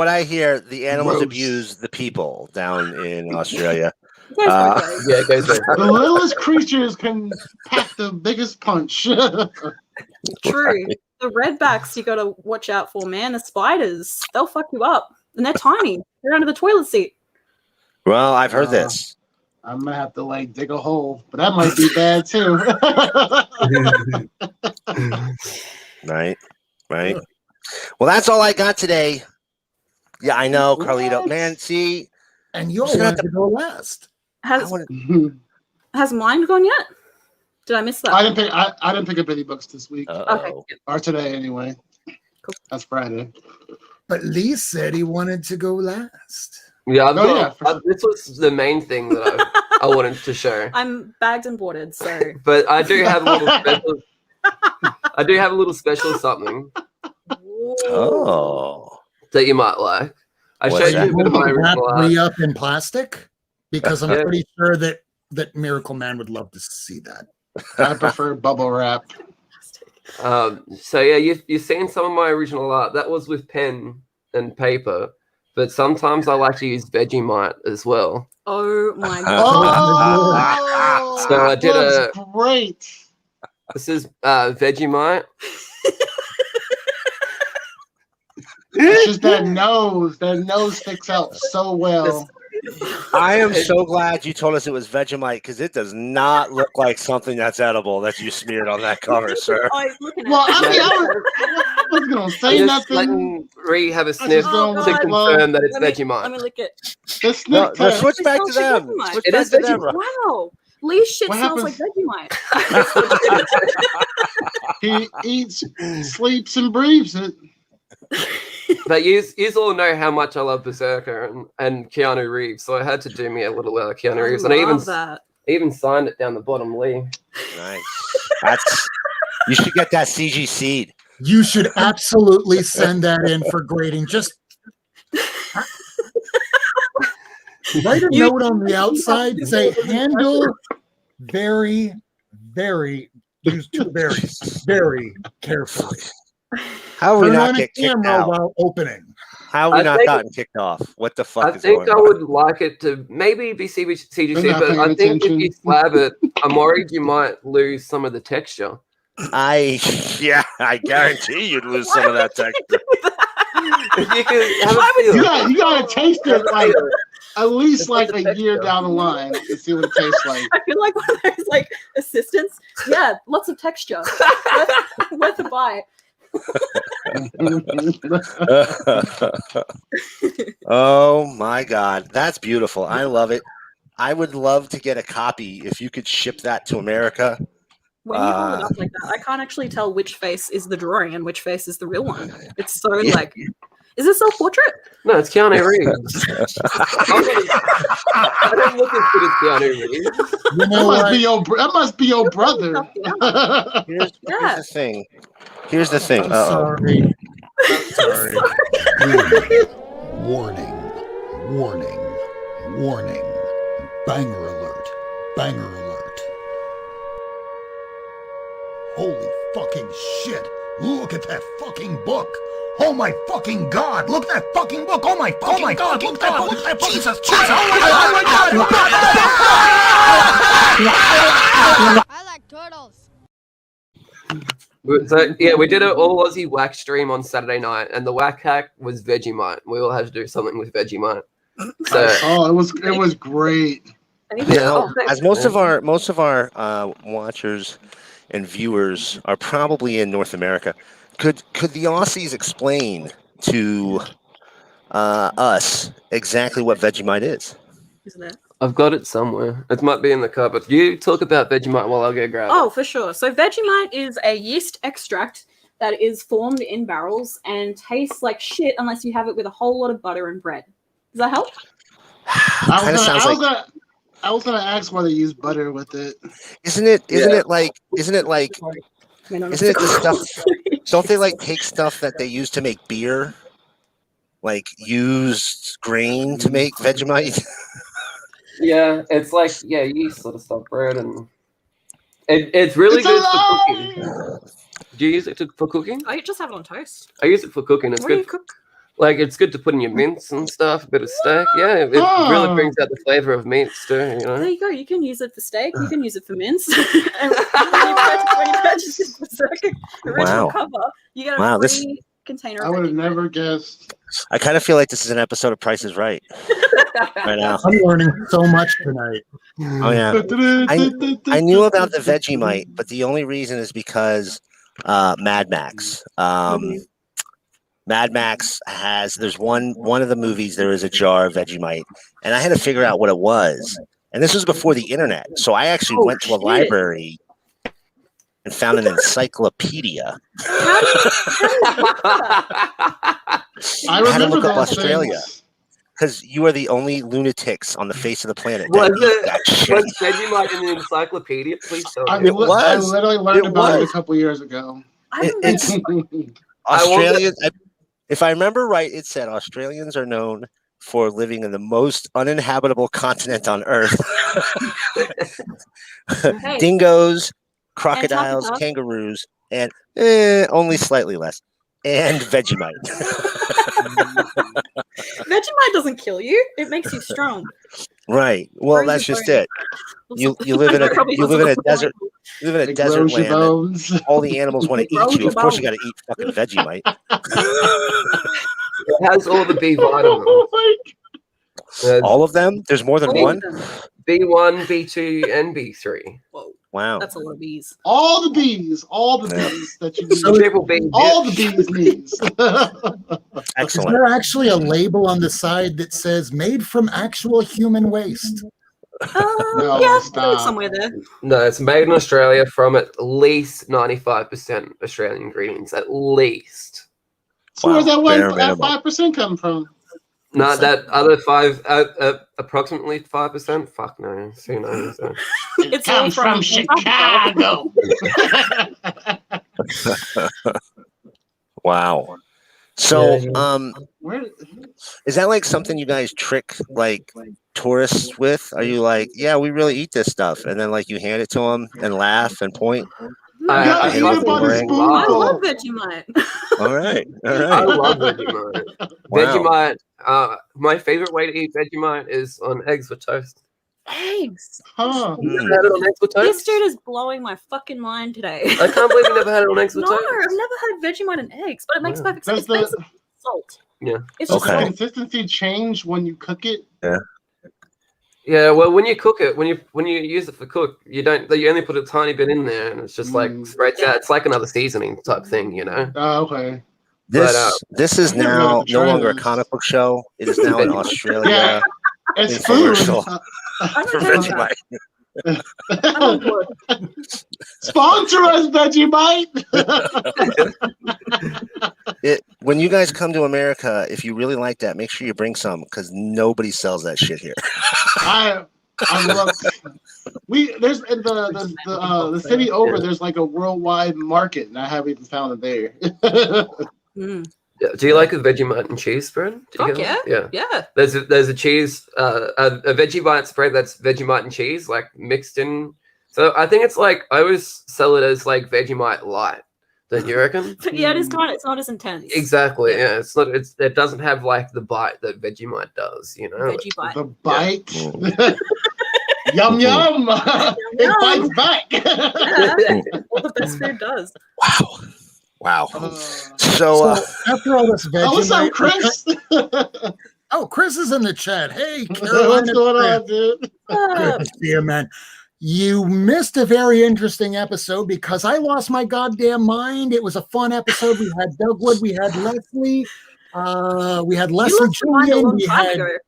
I hear, the animals Gross. abuse the people down in Australia. The littlest creatures can pack the biggest punch. True. The redbacks you got to watch out for, man. The spiders, they'll fuck you up. And they're tiny. They're under the toilet seat. Well, I've heard this. I'm gonna have to like dig a hole, but that might be bad too. Right. Well, that's all I got today. Yeah, I know, Carlito. Man, see, and you all wanted to go last. Has Mind gone yet? Did I miss that? I didn't pick up any books this week. Okay. Or today anyway. Cool. That's Friday. But Lee said he wanted to go last. Yeah, sure. This was the main thing that I wanted to show. I'm bagged and boarded, so. But I do have a little special. I do have a little special something. Oh. That you might like. I showed you a bit of my original Wrap art. me up in plastic because I'm pretty sure that Miracleman would love to see that. I prefer bubble wrap. So yeah, you've seen some of my original art. That was with pen and paper, but sometimes I like to use Vegemite as well. Oh my god! Oh, so I did that's great. This is Vegemite. It's just that nose. That nose sticks out so well. I am so glad you told us it was Vegemite because it does not look like something that's edible that you smeared on that cover, sir. I was gonna say Just nothing. letting Ree have a sniff to confirm that it's Vegemite. Let me lick it. No, switch back to them. Switch It back is to them. Wow. Lee's shit What smells happens- like Vegemite. He eats, sleeps, and breathes it. But you all know how much I love Berserker and Keanu Reeves, so I had to do me a little Keanu Reeves, and I even signed it down the bottom, Lee. Nice. You should get that CG seed. You should absolutely send that in for grading. Just write a note on the outside. Say handle very, very. Use two berries very carefully. How have we Turn not on a get kicked camera out? while opening. How have we I not think- gotten kicked off? What the fuck I is think going I on? would like it to maybe be CGC, We're not but paying I think attention. if you slab it, I'm worried you might lose some of the texture. I guarantee you'd lose some of that texture. If you could have a feel. You gotta taste it like at least like a year down the line to see what it tastes like. I feel like one of those like assistants. Yeah, lots of texture. Worth a buy. Oh my god, that's beautiful. I love it. I would love to get a copy if you could ship that to America. When you hold it up like that, I can't actually tell which face is the drawing and which face is the real one. It's so like, is this self-portrait? No, it's Keanu Reeves. I don't look as good as Keanu Reeves. That must be your brother. Here's the thing. Here's the thing. Sorry. Sorry. Warning. Warning. Warning. Banger alert. Banger alert. Holy fucking shit. Look at that fucking book. Oh my fucking god. Look at that fucking book. Oh my god. Look at that book. Jesus. Jesus. Oh my god. I like turtles. So yeah, we did an all Aussie whack stream on Saturday night, and the whack hack was Vegemite. We all had to do something with Vegemite. So it was great. Yeah, as most of our watchers and viewers are probably in North America, could the Aussies explain to us exactly what Vegemite is? Isn't it? I've got it somewhere. It might be in the cupboard. You talk about Vegemite while I go grab it. Oh, for sure. So Vegemite is a yeast extract that is formed in barrels and tastes like shit unless you have it with a whole lot of butter and bread. Does that help? I was gonna ask why they use butter with it. Isn't it the stuff? Don't they like take stuff that they use to make beer, like used grain to make Vegemite? Yeah, it's like yeast sort of stuff, bread, and it's really good for cooking. Do you use it for cooking? I just have it on toast. I use it for cooking. It's What do good. you cook? Like it's good to put in your mince and stuff, a bit of steak. Yeah, it really brings out the flavor of meats too. You know. There you go. You can use it for steak. You can use it for mince. And when you purchase this Berserker original Wow. cover, you get a Wow, free container. I of would have Vegemite. never guessed. I kind of feel like this is an episode of Price is Right right now. I'm learning so much tonight. Oh yeah, I knew about the Vegemite, but the only reason is because Mad Max. Mad Max there's one of the movies, there is a jar of Vegemite, and I had to figure out what it was. And this was before the internet, so I actually went to a library and found an encyclopedia. I had to look remember up those Australia things. because you are the only lunatics on the face of the planet Was that eat that shit. Was Vegemite in the encyclopedia? Please tell I me. literally learned about it a couple years ago. It's Australians. If I remember right, it said Australians are known for living in the most uninhabitable continent on Earth. Dingoes, crocodiles, kangaroos, and only slightly less, and Vegemite. Vegemite doesn't kill you; it makes you strong. Right. Well, that's just it. You live in a desert. You live in a desert land. And all the animals want to eat you. Of course, you got to eat fucking Vegemite. It has all the B vitamins. All of them? There's more than one? B1, B2, and B3. Whoa. Wow. That's a lot of bees. All the bees that you need. Triple B. All the bees needs. Excellent. Is there actually a label on the side that says made from actual human waste? No, Yeah, stop. somewhere there. No, it's made in Australia from at least 95% Australian ingredients. At least. So where's that Bare one minimum. 5% come from? No, that other 5, approximately 5%. Fuck no, who knows? It comes from Chicago. Wow. So, Where? is that like something you guys trick like tourists with? Are you like, yeah, we really eat this stuff, and then like you hand it to them and laugh and point? I hate it by the spoonful. I love Vegemite. All right, all right. I love Vegemite. Wow. Vegemite. My favorite way to eat Vegemite is on eggs with toast. Eggs. Huh. You never had it on eggs with This toast? dude is blowing my fucking mind today. I can't believe you never had it on eggs with No, toast. I've never had Vegemite and eggs, but it makes perfect sense. Does It's the- basically salt. Yeah. It's just Does the Okay. salt. consistency change when you cook it? Yeah. Yeah, well, when you cook it, when you use it for cook, you only put a tiny bit in there, and it's just like spreads out. It's like another seasoning type thing, you know. Oh, okay. This is I'm never now gonna no try longer a this. comic book show. It is now in Australia. Yeah, it's food. Infomercial for Vegemite. Sponsor us, Vegemite. When you guys come to America, if you really like that, make sure you bring some because nobody sells that shit here. I love. There's in the city over. There's like a worldwide market, and I haven't even found it there. Yeah. Do you like a Vegemite and cheese spread? Do you Fuck get yeah. that? Yeah. There's a cheese a Vegemite spread that's Vegemite and cheese like mixed in. So I think it's like I always sell it as like Vegemite light. Don't you reckon? But yeah, it's not as intense. Exactly. Yeah. It's not. It doesn't have like the bite that Vegemite does. You know. Veggie bite. The bite. Yum yum. It bites back. Yeah. What the best food does. Wow. So after all this Vegemite, what's up, Chris? Oh, Chris is in the chat. Hey, What's Caroline. going on, dude? Good to see you, man. You missed a very interesting episode because I lost my goddamn mind. It was a fun episode. We had Dougwood, we had Leslie, Julien, we had it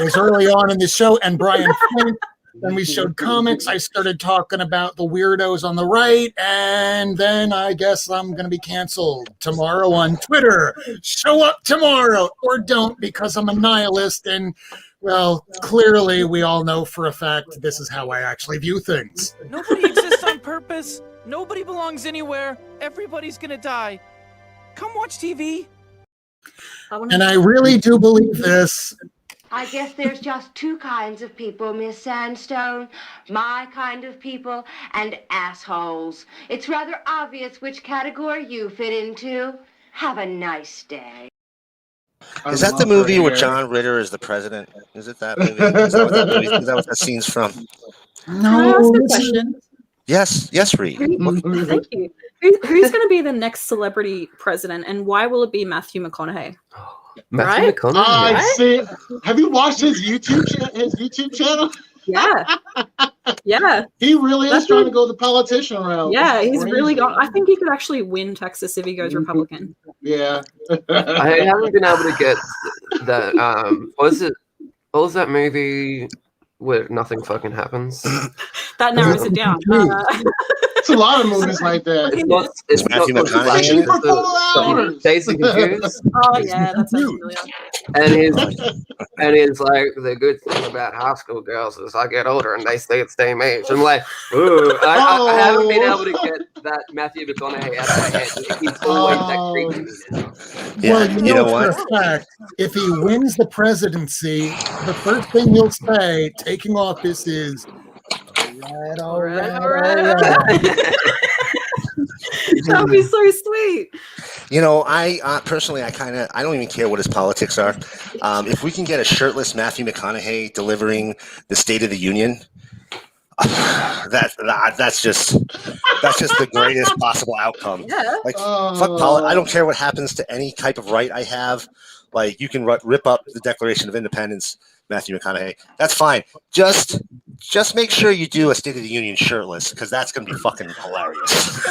was early on in the show, and Brian Flint. Then we showed comics. I started talking about the weirdos on the right, and then I guess I'm going to be canceled tomorrow on Twitter. Show up tomorrow or don't because I'm a nihilist. And, well, clearly we all know for a fact this is how I actually view things. Nobody exists on purpose. Nobody belongs anywhere. Everybody's gonna die. Come watch TV. And I really do believe this. I guess there's just two kinds of people, Miss Sandstone. My kind of people and assholes. It's rather obvious which category you fit into. Have a nice day. is that the movie where John Ritter is the president? Is it that movie? Is that what that movie? Is that what that scene's from? Can I ask a this is- question? Yes, Reed. Thank you. Who's going to be the next celebrity president, and why will it be Matthew McConaughey? Matthew McConaughey. I see. Have you watched his YouTube channel? Yeah. Yeah. He really is trying to go the politician route. Yeah, he's really got. I think he could actually win Texas if he goes Republican. Yeah. I haven't been able to get that. What was that movie where nothing fucking happens? That narrows it down. It's a lot of movies like that. It's Matthew not McConaughey. For 4 hours. Daisy Confused. Oh yeah, that's familiar. And he's like, the good thing about high school girls is I get older and they stay at the same age. I'm like, ooh, I haven't been able to get that Matthew McConaughey out of my head. He's always that creepy. Yeah, Well, you know for what? a fact, if he wins the presidency, the first thing he'll say, taking office, is all right. That would be so sweet. You know, I personally, I don't even care what his politics are. If we can get a shirtless Matthew McConaughey delivering the State of the Union, that's just the greatest possible outcome. Yeah. Like, fuck I don't care what happens to any type of right I have. Like, you can rip up the Declaration of Independence, Matthew McConaughey. That's fine. Just make sure you do a State of the Union shirtless, because that's going to be fucking hilarious.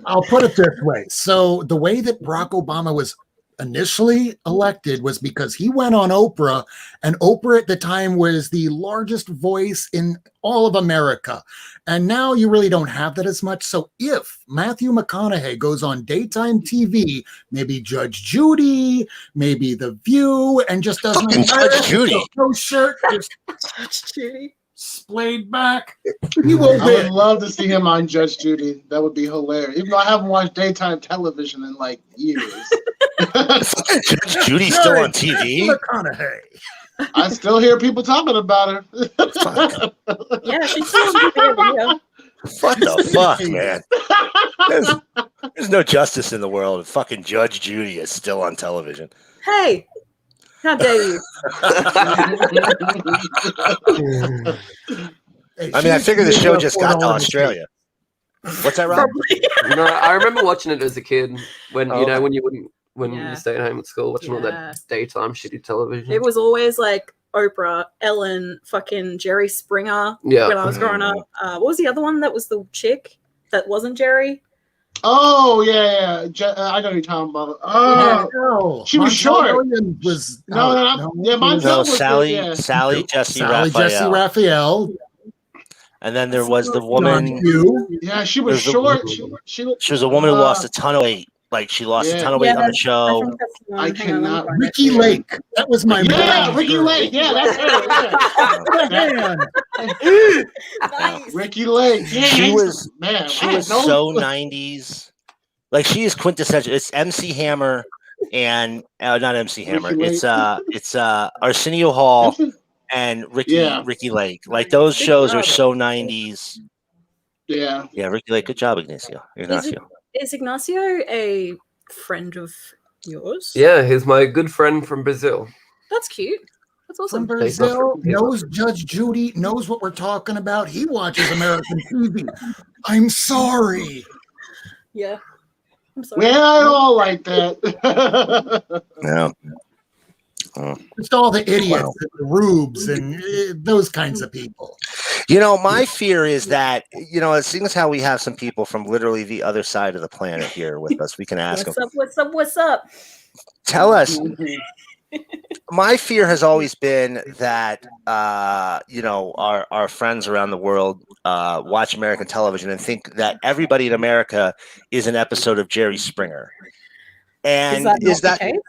I'll put it this way. So the way that Barack Obama was initially elected was because he went on Oprah, and Oprah at the time was the largest voice in all of America. And now you really don't have that as much. So if Matthew McConaughey goes on daytime TV, maybe Judge Judy, maybe The View, and just doesn't Judge Judy. No shirt, just Judge Judy. splayed back. He will I would win. love to see him on Judge Judy. That would be hilarious. Even though I haven't watched daytime television in like years. Judge Judy's still on TV? McConaughey. I still hear people talking about her. Yeah, she's still on TV. What the fuck, man? There's no justice in the world if fucking Judge Judy is still on television. Hey, how dare you? I mean, I figure the show just got to Australia. What's that, Rob? No, I remember watching it as a kid when when you Yeah. stayed home at school watching all that daytime shitty television. It was always like Oprah, Ellen, fucking Jerry Springer. Yeah. When I was growing up, what was the other one that was the chick that wasn't Jerry? Oh yeah. I know who you're talking about. No, she was short. Was No, Sally Jesse Raphael. And then there was the woman. Yeah, she was short. She was a woman who lost a ton of weight. Like, she lost a ton of weight on the show. I cannot. Ricky Lake. That was my Ricky Lake. Yeah, that's her. Ricky Lake. Yeah, She was man. so 90s. Like, she is quintessential. It's MC Hammer and not MC Hammer. It's Arsenio Hall and Ricky Lake. Like, those shows are so 90s. Yeah. Yeah, Ricky Lake. Good job, Ignacio. Is Ignacio a friend of yours? Yeah, he's my good friend from Brazil. That's cute. That's awesome. From Brazil, knows Judge Judy, knows what we're talking about. He watches American TV. I'm sorry. Yeah. I'm sorry. We're not all like that. Yeah. Just all the idiots and the rubes and those kinds of people. You know, my fear is that, it seems how we have some people from literally the other side of the planet here with us. We can ask them. What's up? Tell us. My fear has always been that, our friends around the world watch American television and think that everybody in America is an episode of Jerry Springer. And is that the case?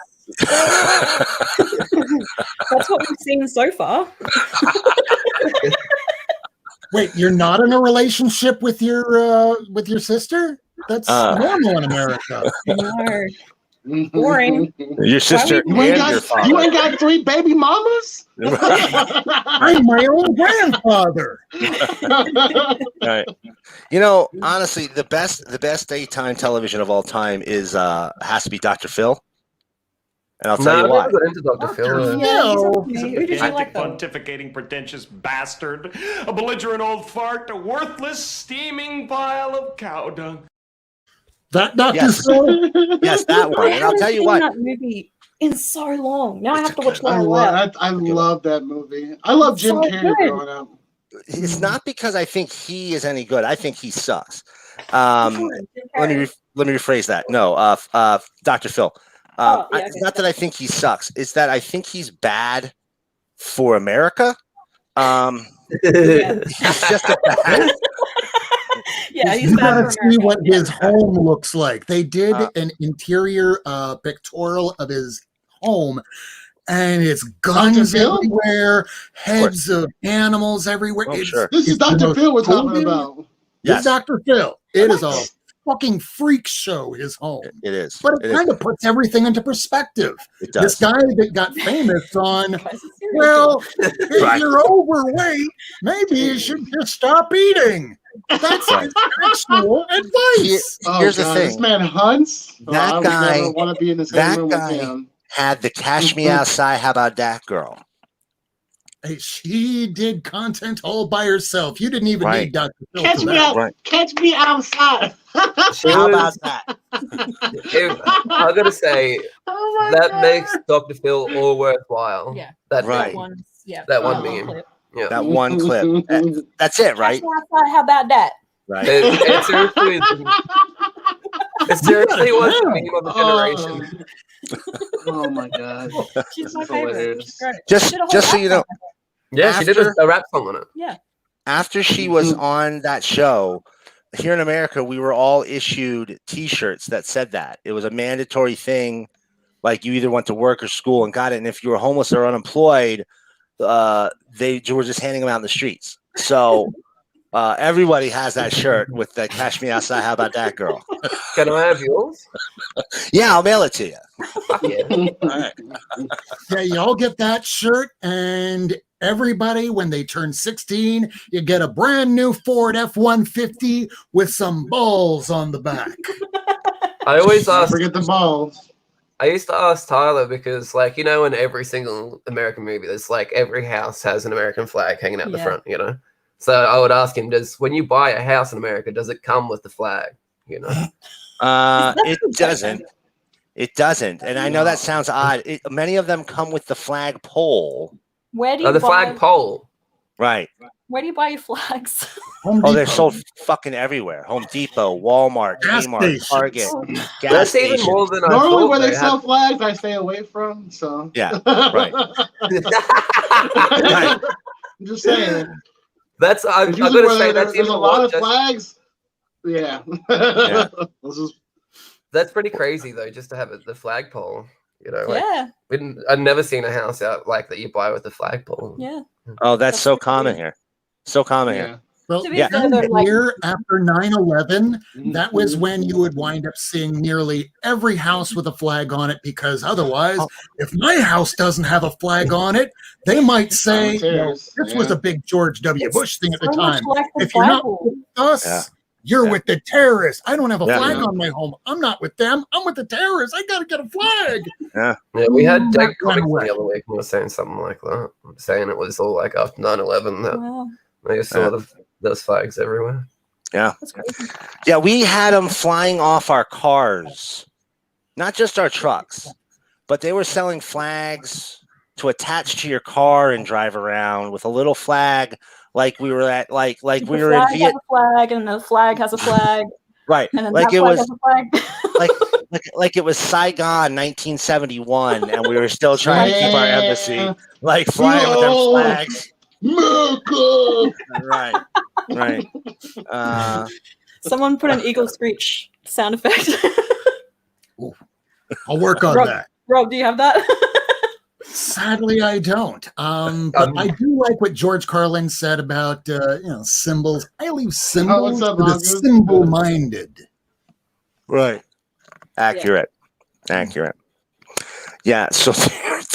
That's what we've seen so far. Wait, you're not in a relationship with your sister? That's normal in America. No. Boring. Your sister and your father. You ain't got 3 baby mamas? I'm my own grandfather. Right. Honestly, the best daytime television of all time is has to be Dr. Phil. And I'll tell you I why. never got into Dr. Phil. Yeah, he's Phil. okay. Who did you like though? Pontificating, pretentious bastard, a belligerent old fart, a worthless, steaming pile of cow dung. That Dr. Yes. Phil? Yes, that one. And I'll tell you what. That movie in so long. Now I have to watch I love that movie. I love Jim So Carrey good. growing up. It's not because I think he is any good. I think he sucks. Let me rephrase that. No, Dr. Phil. It's not that I think he sucks. It's that I think he's bad for America. He's just a bad. Yeah, he's You bad gotta for see what America. his home looks like. They did an interior pictorial of his home, and it's guns Phil? everywhere, heads of animals everywhere. Oh, It's- sure. This is it's the Dr. most Phil we're talking golden- about. This Yes. is Dr. Phil. It is a fucking freak show, his home. It is. But it kind of puts everything into perspective. It This does. guy that got famous on, Guy's a serial well, killer. if Right. you're overweight, maybe you should just stop eating. That's Right. his actual advice. Here's the God, thing. This man hunts. That I would guy- never want to be in the same that room guy- with him. Had the Cash Me Outside, how about that girl? Hey, she did content all by herself. You didn't even Right. need Dr. Phil Catch for me that. out! Right. Catch me outside! How about that? I gotta say, Oh my that God. makes Dr. Phil all worthwhile. Yeah. That Right. That one. Yeah. That one that meme. clip. Yeah. That one clip. That's it, right? How about that? Right. It seriously, it seriously was the meme of the generation. Oh my God. She's my This is favorite. hilarious. She's great. Just She did a whole so rap you know, song. Yeah, she did After- a rap song on it. Yeah. after she was on that show, here in America, we were all issued T-shirts that said that. It was a mandatory thing. Like you either went to work or school and got it. And if you were homeless or unemployed, they were just handing them out in the streets. So everybody has that shirt with the Cash Me Outside, how about that girl? Can I have yours? Yeah, I'll mail it to you. Fuck yeah. All right. Yeah, you all get that shirt, and everybody, when they turn 16, you get a brand new Ford F-150 with some balls on the back. I always Don't ask. forget the balls. I used to ask Tyler because, like, you know, in every single American movie, there's like every house has an American flag hanging out the Yeah. front, you know? So I would ask him, when you buy a house in America, does it come with the flag? You know? It doesn't. It doesn't. And I know that sounds odd. Many of them come with the flag pole. Where do you The buy? flag pole. Right. Where do you buy your flags? Home Oh, they're Depot. sold fucking everywhere. Home Depot, Walmart, Gas Kmart, stations. Target, gas That's even stations. more than I Normally, thought. where they They sell had- flags, I stay away from. So Yeah, right. Right. I'm just saying. That's I Usually gotta where say there's that's even a lot more of just, flags. Yeah. Yeah. This is that's pretty crazy though, just to have the flagpole. You know, like Yeah. I've never seen a house out like that you buy with the flagpole. Yeah. Oh, that's so common here. So common yeah. here. Well, To be Yeah. fair, though, like, here after 9/11, that was when you would wind up seeing nearly every house with a flag on it, because otherwise, if my house doesn't have a flag on it, they might say, terrorist, this was yeah. a big George W. Bush thing at the so much time. like the If you're not Bible. with us, Yeah. you're Yeah. with the terrorists. I don't have a Yeah. flag Yeah. on my home. I'm not with them. I'm with the terrorists. I got to get a flag. Yeah, we had That Dead went Comics away. the other week and was saying something like that, saying it was all like after 9/11 that Wow, they saw those flags everywhere. that's crazy. Yeah, we had them flying off our cars, not just our trucks, but they were selling flags to attach to your car and drive around with a little flag, like we were at, like we The were in flag has Vietnam. a flag, and the flag has a flag, Right, and then like that it flag was has a flag. like it was Saigon 1971, and we were still trying to keep our embassy, like flying with them No. flags. America. Right, right. Someone put an eagle screech sound effect. I'll work on Rob, that. Rob, do you have that? Sadly, I don't. But I do like what George Carlin said about symbols. I leave symbols what's up, to the Mongoose? symbol-minded. Right. Accurate. Accurate. Yeah. So,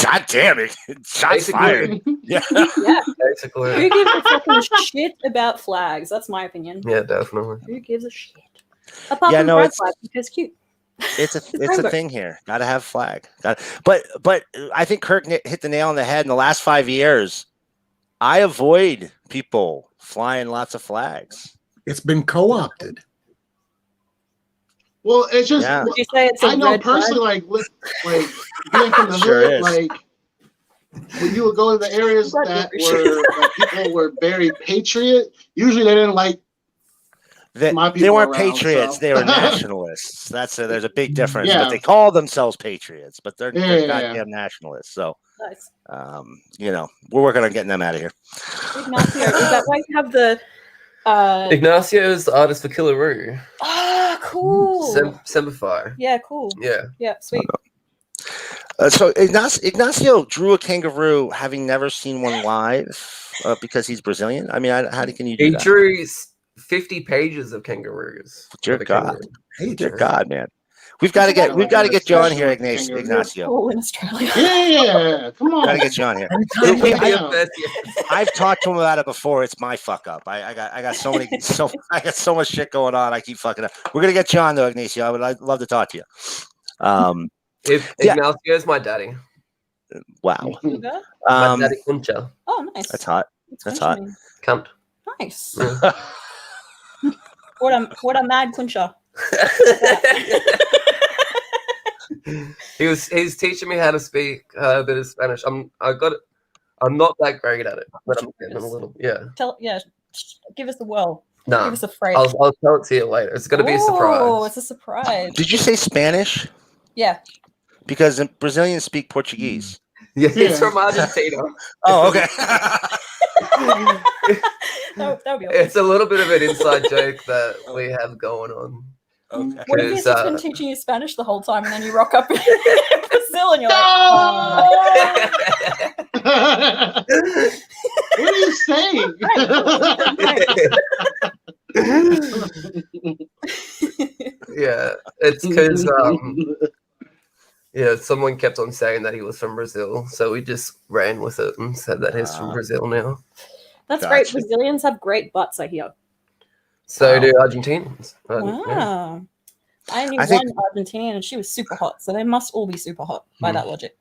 God damn it. Shots Basically. fired. Yeah. Yeah. Basically. Who gives a fucking shit about flags? That's my opinion. Yeah, definitely. Who gives a shit? Apart Yeah, from no, pride it's- flag, because cute. It's a thing here. Got to have flag. But I think Kirk hit the nail on the head. In the last 5 years, I avoid people flying lots of flags. It's been co-opted. Well, it's just. Yeah. Would you say it's a I know red personally, flag? like being from the Sure hood, is. like when you would go to the areas that people were very patriot. Usually, they didn't like. They people weren't around, patriots. so. They were nationalists. There's a big difference. Yeah. But they call themselves patriots, but they're Yeah. goddamn nationalists. So, Nice. we're working on getting them out of here. Ignacio, is that why you have the? Ignacio is the artist for Killaroo. Ah, cool. Semperfi. Yeah, cool. Yeah, sweet. So Ignacio drew a kangaroo, having never seen one live, because he's Brazilian. I mean, how can you do He that? drew 50 pages of kangaroos. Dear of a God, kangaroo. dear God, man. We've got to get you on here, Ignacio. Cool in Australia. Yeah, come on. Got to get you on here. I've talked to him about it before. It's my fuck up. I got so much shit going on. I keep fucking up. We're gonna get you on though, Ignacio. I'd love to talk to you. Ignacio is my daddy. Wow. My daddy Concha. Oh, nice. That's hot. That's hot. Cunt. Nice. What a mad Kuncha. He's teaching me how to speak a bit of Spanish. I'm not that great at it, but I'm getting a little. Yeah. Give us the whirl. No. Give us a phrase. I'll tell it to you later. It's gonna be a surprise. Oh, it's a surprise. Did you say Spanish? Yeah. Because Brazilians speak Portuguese. Yeah, he's from Argentina. Oh, okay. that would be awesome. It's a little bit of an inside joke that we have going on. Okay. What if he's just been teaching you Spanish the whole time, and then you rock up in Brazil and you're like, What are you saying? Yeah, it's because someone kept on saying that he was from Brazil, so we just ran with it and said that he's from Brazil now. That's great. Brazilians have great butts, I hear. So do Argentinians. Wow. Yeah. I knew I think- one Argentinian and she was super hot, so they must all be super hot by that logic.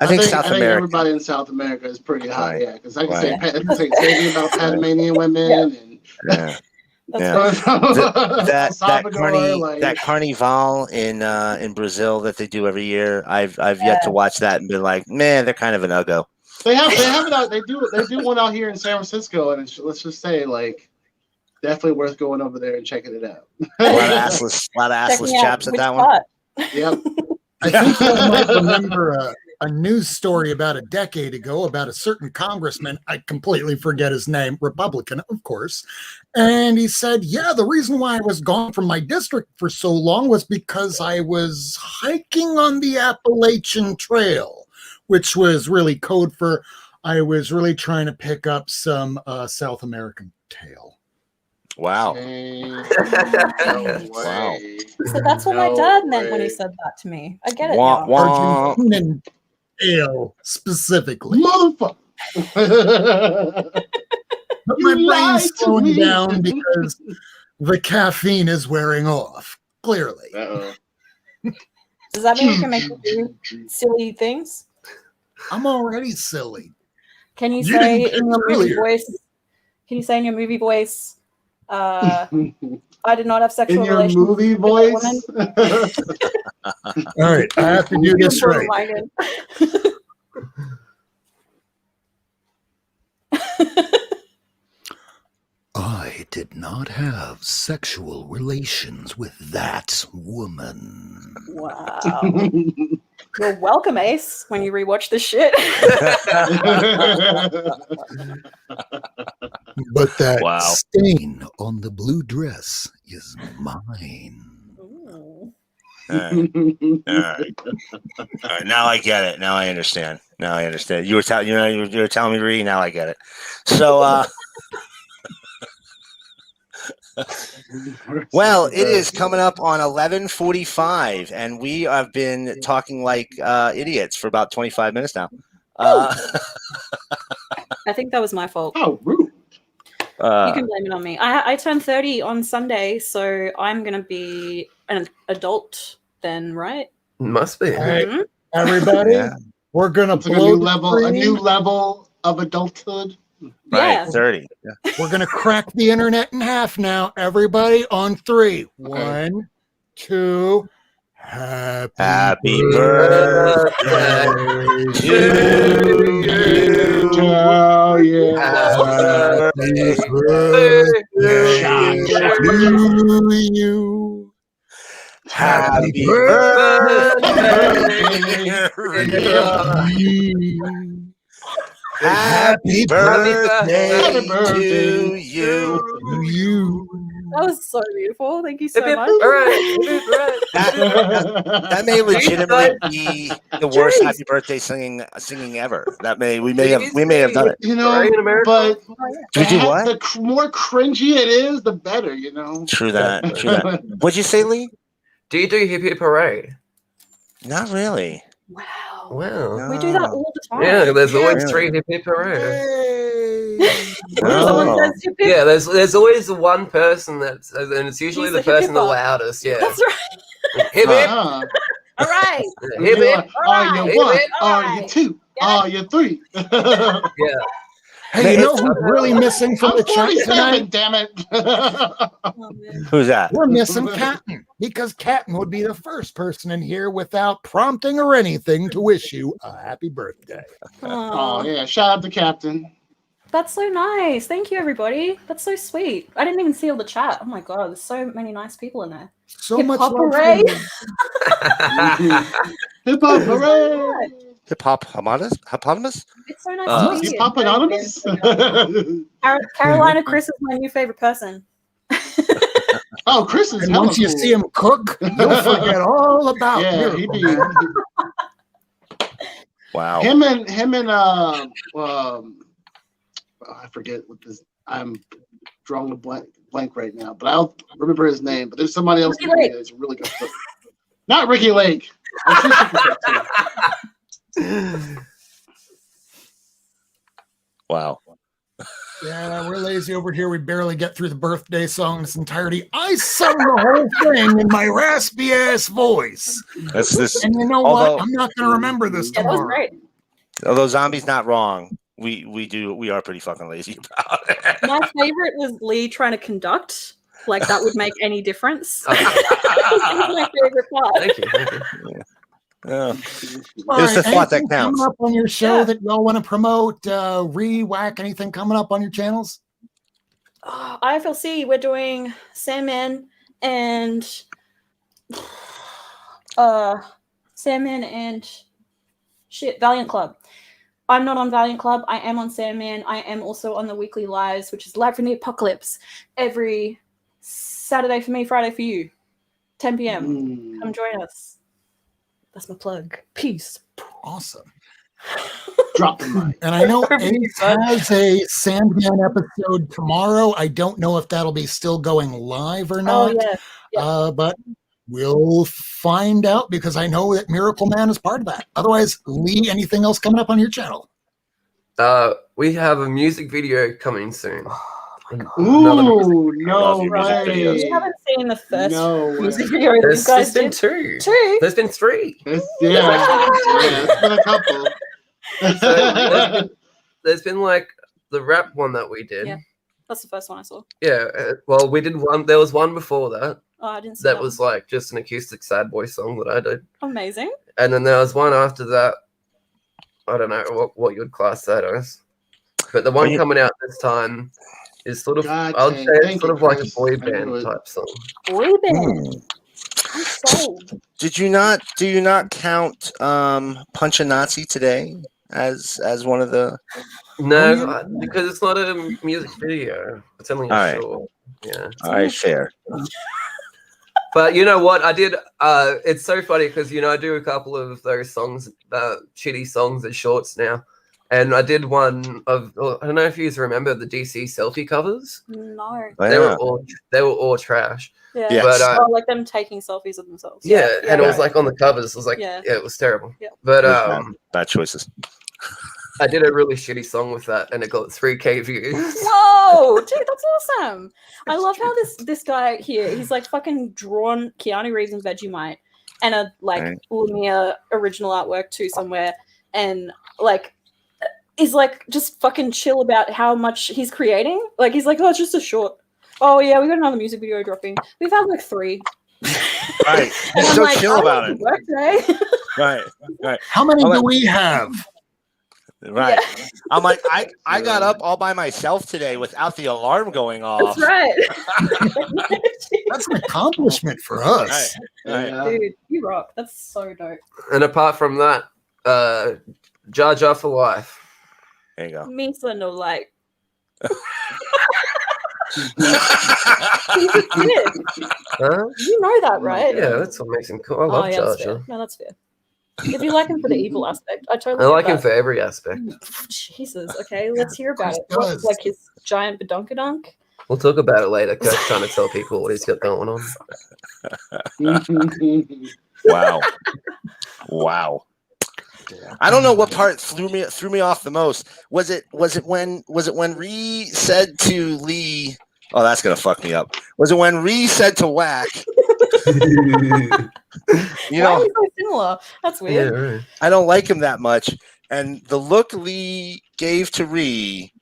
I think South I think America. everybody in South America is pretty hot, Right. yeah. Because I can Right. say same thing about Panamanian women and Yeah. El Salvador, that carnival in Brazil that they do every year. I've yet to watch that and been like, man, they're kind of an uggo. They have it out. They do one out here in San Francisco, and let's just say definitely worth going over there and checking it out. A lot of assless chaps at that one. Yep. I think you might remember a news story about a decade ago about a certain congressman. I completely forget his name, Republican, of course. And he said, yeah, the reason why I was gone from my district for so long was because I was hiking on the Appalachian Trail, which was really code for I was really trying to pick up some South American tail. Wow. Wow. So that's what my dad meant when he said that to me. I get it now. Argentinian tail specifically. Motherfucker. But my brain's slowing down because the caffeine is wearing off. Clearly. Does that mean you can make me do silly things? I'm already silly. Can you You say didn't in your get movie earlier. voice? Can you say in your movie voice? I did not have sexual In your relations movie with that voice? woman. All right, I have to do this right. Minded. I did not have sexual relations with that woman. Wow. You're welcome, Ace, when you rewatch this shit. But that Wow. stain on the blue dress is mine. All right. All right. Now I get it. Now I understand. You were telling you were telling me to read. Now I get it. So well, it is coming up on 11:45, and we have been talking like idiots for about 25 minutes now. I think that was my fault. Oh, rude. You can blame it on me. I turned 30 on Sunday, so I'm going to be an adult then, right? Must be. Hey, Mhm. everybody, Yeah. we're gonna It's like blow a new the level of adulthood. Right, Yeah. 30. Yeah. We're gonna crack the internet in half now. Everybody on 3. 1, 2. Happy birthday to you. Oh, yeah. Happy birthday to you. Happy Happy birthday to you. That was so beautiful. Thank you so much. That may legitimately be the worst happy birthday singing ever. We may have done it. You know, but Did you do what? the more cringy it is, the better. You know. True that. What'd you say, Lee? Do you do Hip Hip Hooray? Not really. Wow. We do that all the time. Yeah, there's always 3 Hip Hip Hooray. No. Yeah, there's always one person that's, and it's usually He's the the person the hip-hop. loudest. Yeah. That's right. Hip hip. Uh-huh. All right. Hip hip. Are you 1? Are you 2? Are you 3? Yeah. Hey, you know who's really missing from I'm the chat 47, tonight? damn it. Who's that? We're missing Captain, because Captain would be the first person in here without prompting or anything to wish you a happy birthday. Oh, yeah. Shout out to Captain. That's so nice. Thank you, everybody. That's so sweet. I didn't even see all the chat. Oh my god, there's so many nice people in there. So Hip much hop love for hooray. you. Hip hop hooray! Hip hop homonymous? It's so nice to be Hip here. hop anonymous? Carolina Chris is my new favorite person. Oh, Chris is And hella once you cool. see him cook, you'll forget all about Yeah, he Miracleman. be. Wow. Him and I forget what this. I'm drawing a blank right now, but I'll remember his name. But there's somebody else Ricky Lake. that's really good. Stuff. Not Ricky Lake. I'm sure she can cook too. Wow. Yeah, we're lazy over here. We barely get through the birthday song in its entirety. I sung the whole thing in my raspy ass voice. That's this. And you know although, what? I'm not going to remember this Yeah, that was tomorrow. great. Although Zombie's not wrong, we are pretty fucking lazy about it. My favorite was Lee trying to conduct. Like that would make any difference. That was my favorite part. Thank you. Yeah. All Here's the right, thought that anything counts. coming up on your show Yeah. that y'all want to promote? Whack, anything coming up on your channels? IFLC, we're doing Sandman and Valiant Club. I'm not on Valiant Club. I am on Sandman. I am also on the weekly lives, which is Live from the Apocalypse, every Saturday for me, Friday for you, 10 p.m. Come join us. That's my plug. Peace. Awesome. Drop the mic. And I know Ace has a Sandman episode tomorrow. I don't know if that'll be still going live or not. But we'll find out because I know that Miracleman is part of that. Otherwise, Lee, anything else coming up on your channel? We have a music video coming soon. Ooh, no love your music way. videos. You haven't seen the first No way. music video that you guys There's been did? 2. Two? There's been 3. It's been a couple. So there's been like the rap one that we did. Yeah. That's the first one I saw. Yeah, well, we did one. There was one before that. Oh, I didn't see That that was one. like just an acoustic sad boy song that I did. Amazing. And then there was one after that. I don't know what you would class that as. But the one coming out this time is sort of, God I would dang, say it's thank sort you, of like a Chris. boy I knew band it. type song. Boy band. I'm sold. Do you not count Punch a Nazi today as one of the? No, because it's not a music video. It's only a All right. short. Yeah. All right, fair. But you know what? I did. It's so funny because I do a couple of those songs, shitty songs as shorts now, and I did one of. I don't know if you remember the DC selfie covers. No. Oh, They were all trash. Yeah. Yes. But, like them taking selfies of themselves. Yeah, and it was like on the covers. It was like, Yeah. it was terrible. Yeah. But bad choices. I did a really shitty song with that, and it got 3K views. Whoa, dude, that's awesome. I love how this guy here, he's like fucking drawn Keanu Reeves and Vegemite, and a like Lumiere original artwork too somewhere, and like is like just fucking chill about how much he's creating. Like he's like, oh, it's just a short. Oh yeah, we got another music video dropping. We've had like 3. Right. And He's I'm so like, chill I about want it. to work today. Right. How many do we have? Right. I'm like, I got up all by myself today without the alarm going off. That's right. That's an accomplishment for us. Right. Dude, you rock. That's so dope. And apart from that, Jar Jar for life. There you go. Me so no like. Huh? You know that, right? Yeah, that's what makes him cool. I love Jar that's fair. Jar. No, that's fair. If you like him for the evil aspect, I totally I like get him that. for every aspect. Jesus. Okay, let's hear about it. does. What's like his giant badonkadunk? We'll talk about it later. Kurt's trying to tell people what he's got going on. Wow. I don't know what part threw me off the most. Was it when Ree said to Lee? Oh, that's gonna fuck me up. Was it when Ree said to Whack? You Why are know, we so similar? That's weird. I don't like him that much. And the look Lee gave to Ree,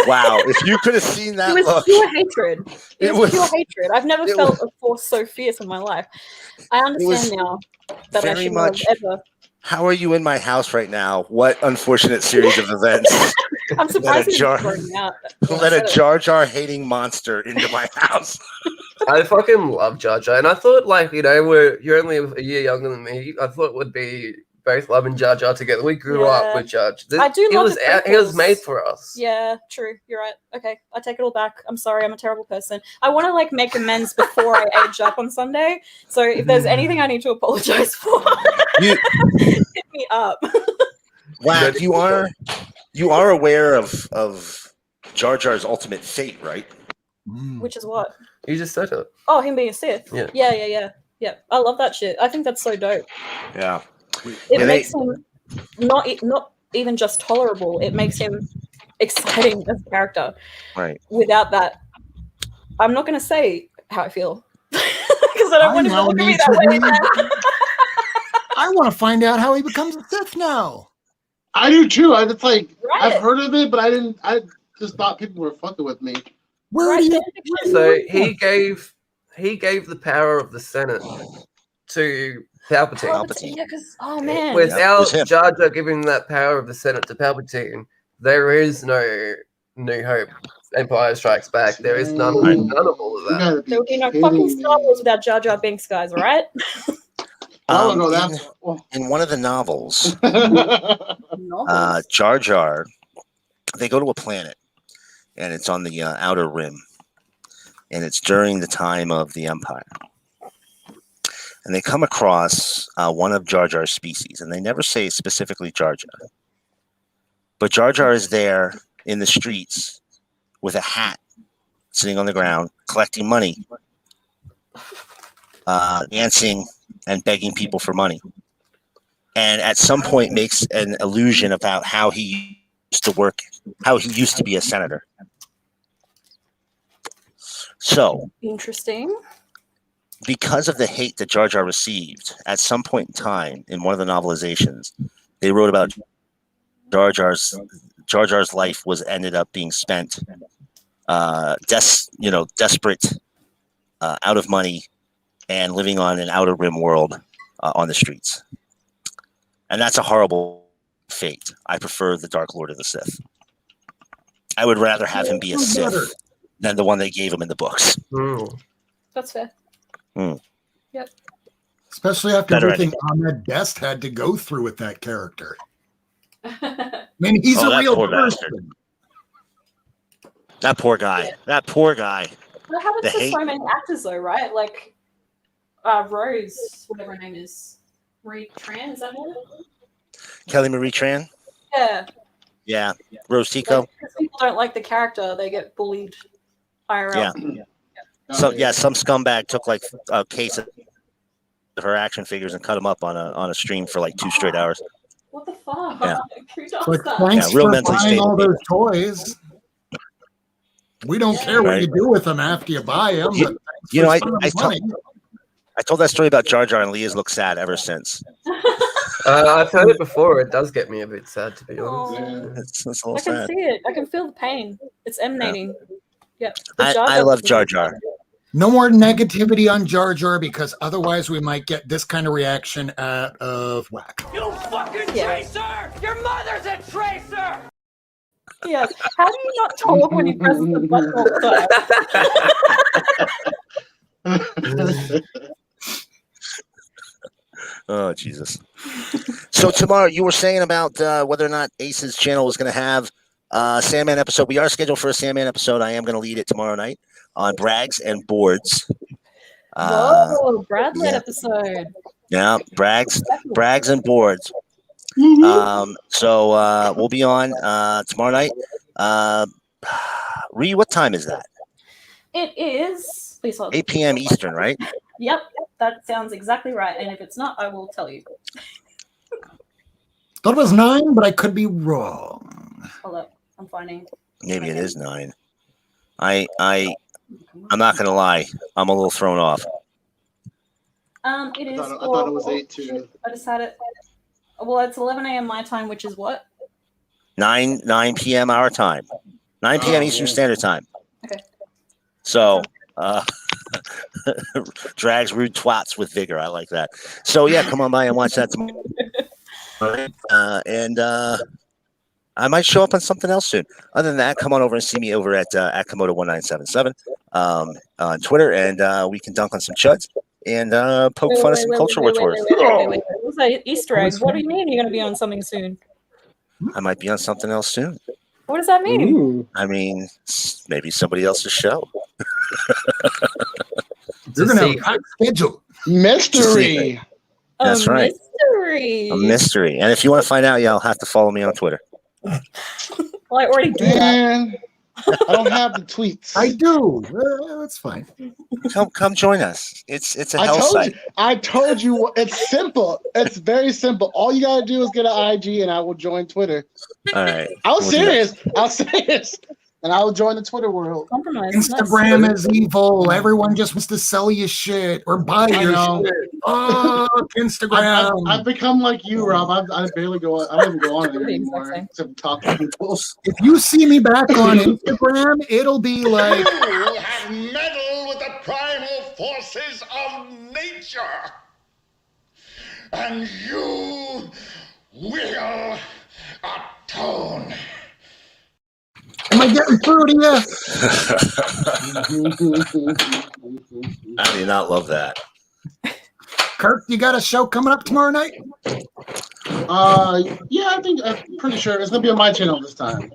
wow! If you could have seen that It was look, pure hatred. It It was was- pure hatred. I've never it felt a force so fierce in my life. I understand now that I very should much- have ever. how are you in my house right now? What unfortunate series of events? I'm surprised Let a he jar- didn't throw me out. Let a Jar Jar hating monster into my house. I fucking love Jar Jar, and I thought, like, you know, you're only a year younger than me. I thought it would be both loving Jar Jar together. We grew up with Jar Jar. I do He love was the he was prequels. made for us. Yeah, true. You're right. Okay, I take it all back. I'm sorry. I'm a terrible person. I want to like make amends before I age up on Sunday. So if there's anything I need to apologize for, You, hit me up. Whack, you are aware of Jar Jar's ultimate fate, right? Which is what? You just said it. Oh, him being a Sith. Yeah. Yeah. I love that shit. I think that's so dope. Yeah. It makes him not even just tolerable. It makes him exciting as a character. Right. Without that, I'm not going to say how I feel because I don't want him to look at me that way. Man. I want to find out how he becomes a Sith now. I do too. I just like Right. I've heard of it, but I didn't. I just thought people were fucking with me. Where do you? So he gave the power of the Senate to Palpatine. Yeah, because oh man, Without Jar Jar giving that power of the Senate to Palpatine, there is no New Hope. Empire Strikes Back. There is none of all of that. there would be no fucking Star Wars without Jar Jar Binks, guys. All right? In one of the novels, Jar Jar, they go to a planet, and it's on the outer rim, and it's during the time of the Empire. And they come across one of Jar Jar's species, and they never say specifically Jar Jar. But Jar Jar is there in the streets with a hat, sitting on the ground, collecting money, dancing, and begging people for money. And at some point makes an allusion about how he used to work, how he used to be a senator. So, Interesting. because of the hate that Jar Jar received, at some point in time in one of the novelizations, they wrote about Jar Jar's life was ended up being spent desperate, out of money, and living on an outer rim world on the streets. And that's a horrible fate. I prefer the Dark Lord of the Sith. I would rather have him be a Sith than the one they gave him in the books. That's fair. Yep. Especially after Better everything Ahmed Best had to go through with that character. I mean, he's a that real poor person. bastard. That poor guy. That poor guy. That happens The to hate. so many actors, though, right? Like Rose, whatever her name is, Marie Tran, is that her? Kelly Marie Tran? Yeah. Yeah. Rose Tico? Because people don't like the character, they get bullied IRL. Yeah. So yeah, some scumbag took like a case of her action figures and cut them up on a stream for like 2 straight hours. What the fuck? Yeah. Who does Like, that? thanks Yeah, real for mentally buying stable all those toys. We don't care what Right. you do with them after you buy them. You- but thanks you for know, spending money. I told that story about Jar Jar, and Leah's looked sad ever since. I've heard it before. It does get me a bit sad, to be honest. It's a little I can sad. see it. I can feel the pain. It's emanating. Yep. I love Jar Jar. No more negativity on Jar Jar because otherwise we might get this kind of reaction out of whack. You fucking tracer! Your mother's a tracer! Yes. How do you not talk when you press the button all the time? Oh, Jesus. So tomorrow, you were saying about whether or not Ace's channel was going to have a Sandman episode. We are scheduled for a Sandman episode. I am going to lead it tomorrow night on Brags and Boards. Whoa, Brad-led episode. Yeah, Brags and Boards. So we'll be on tomorrow night. Ree, what time is that? It is. Please hold. 8 p.m. Eastern, right? Yep, that sounds exactly right. And if it's not, I will tell you. Thought it was 9, but I could be wrong. Hold up, I'm finding. Maybe it is 9. I'm not gonna lie. I'm a little thrown off. It is. I thought it was 8 too. I just had it. Well, it's 11 a.m. my time, which is what? 9 p.m. our time. 9 p.m. Eastern Standard Time. Okay. So, drags rude twats with vigor. I like that. So yeah, come on by and watch that tomorrow. And I might show up on something else soon. Other than that, come on over and see me over at Komodo1977 on Twitter, and we can dunk on some chuds and poke fun at some culture war tours. Wait. What's that Easter egg? What do you mean you're going to be on something soon? I might be on something else soon. What does that mean? Ooh. I mean, maybe somebody else's show. You're going to have a packed schedule. Mystery. That's right. Mystery. A mystery. And if you want to find out, you'll have to follow me on Twitter. Well, I already do that. Man, I don't have the tweets. I do. That's fine. Come join us. It's a hell site. I told you it's simple. It's very simple. All you gotta do is get an IG, and I will join Twitter. All right. I was serious. And I will join the Twitter world. Compromise. Instagram is evil. Everyone just wants to sell you shit or buy your shit. Oh, Instagram. I've become like you, Rob. I barely go. I don't even go on there anymore except talk to people. If you see me back on Instagram, it'll be like You have meddled with the primal forces of nature, and you will atone. Am I getting through to you? I do not love that. Kirk, you got a show coming up tomorrow night? Yeah, I'm pretty sure it's gonna be on my channel this time.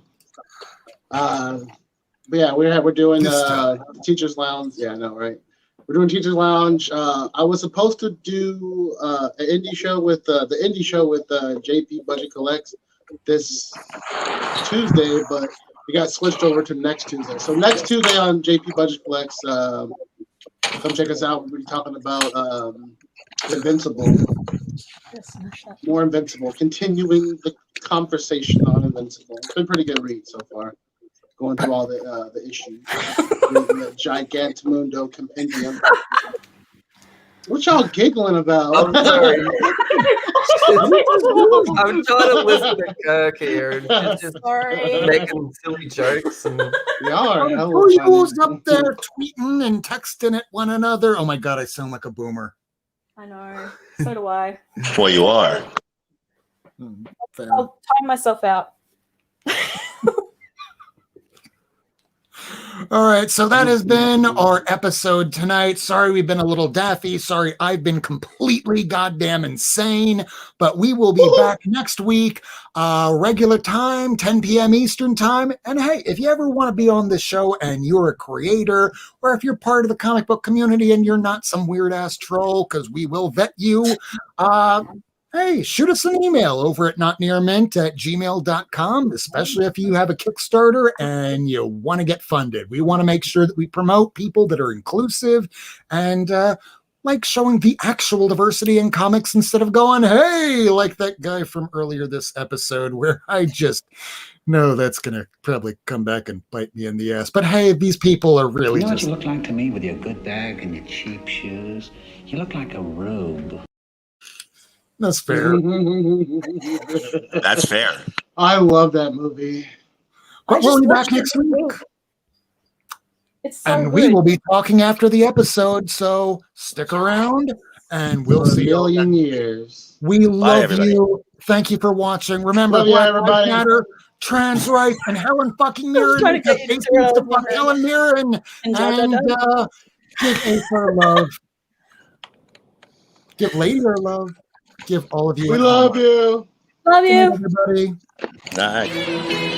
But yeah, we're doing Teachers Lounge. Yeah, I know, right? We're doing Teachers Lounge. I was supposed to do an indie show with the indie show with JP Budget Collects this Tuesday, but we got switched over to next Tuesday. So next Tuesday on JP Budget Collects, come check us out. We'll be talking about Invincible. More Invincible. Continuing the conversation on Invincible. It's been a pretty good read so far. Going through all the issues. Reading the Gigantamundo Compendium. What y'all giggling about? I'm sorry. I'm trying to listen to Kirk here and just making silly jokes. And Who's up there tweeting and texting at one another? Oh my god, I sound like a boomer. I know. So do I. Well, you are. I'll time myself out. All right, so that has been our episode tonight. Sorry we've been a little daffy. Sorry I've been completely goddamn insane. But we will be back next week, regular time, 10 p.m. Eastern time. And hey, if you ever want to be on the show and you're a creator, or if you're part of the comic book community and you're not some weird-ass troll, because we will vet you, hey, shoot us an email over at notnearmint@gmail.com, especially if you have a Kickstarter and you want to get funded. We want to make sure that we promote people that are inclusive and like showing the actual diversity in comics instead of going, hey, like that guy from earlier this episode where I just know that's going to probably come back and bite me in the ass. But hey, these people are really You know what just... you look like to me with your good bag and your cheap shoes? You look like a robe. That's fair. That's fair. I love that movie. But we'll be back next week. It's so And good. we will be talking after the episode, so stick around and we'll see you. A million years. We love everybody. you. Thank you for watching. Remember, Love you, Black everybody. Lives Matter, trans rights, and Helen fucking was trying Mirren. to get you to Because do it needs to over fuck again. Helen Mirren. And da-da-da. Give Ace our love. Give Lady our love. Give all of you. We at love home. you. Love you. Good night, everybody. Night.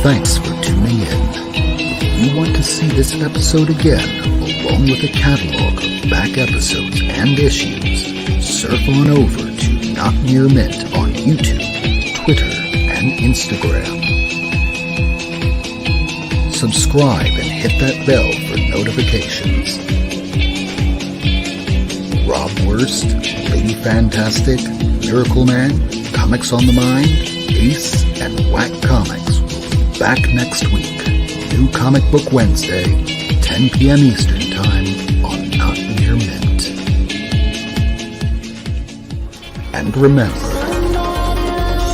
Thanks for tuning in. If you want to see this episode again, along with a catalog of back episodes and issues, surf on over to Not Near Mint on YouTube, Twitter, and Instagram. Subscribe and hit that bell for notifications. Rob Wurst, Lady Fantastic, Miracleman, Comics on the Mind, Ace, and Whack Comics will be back next week. New Comic Book Wednesday, 10 p.m. Eastern Time on Not Near Mint. And remember,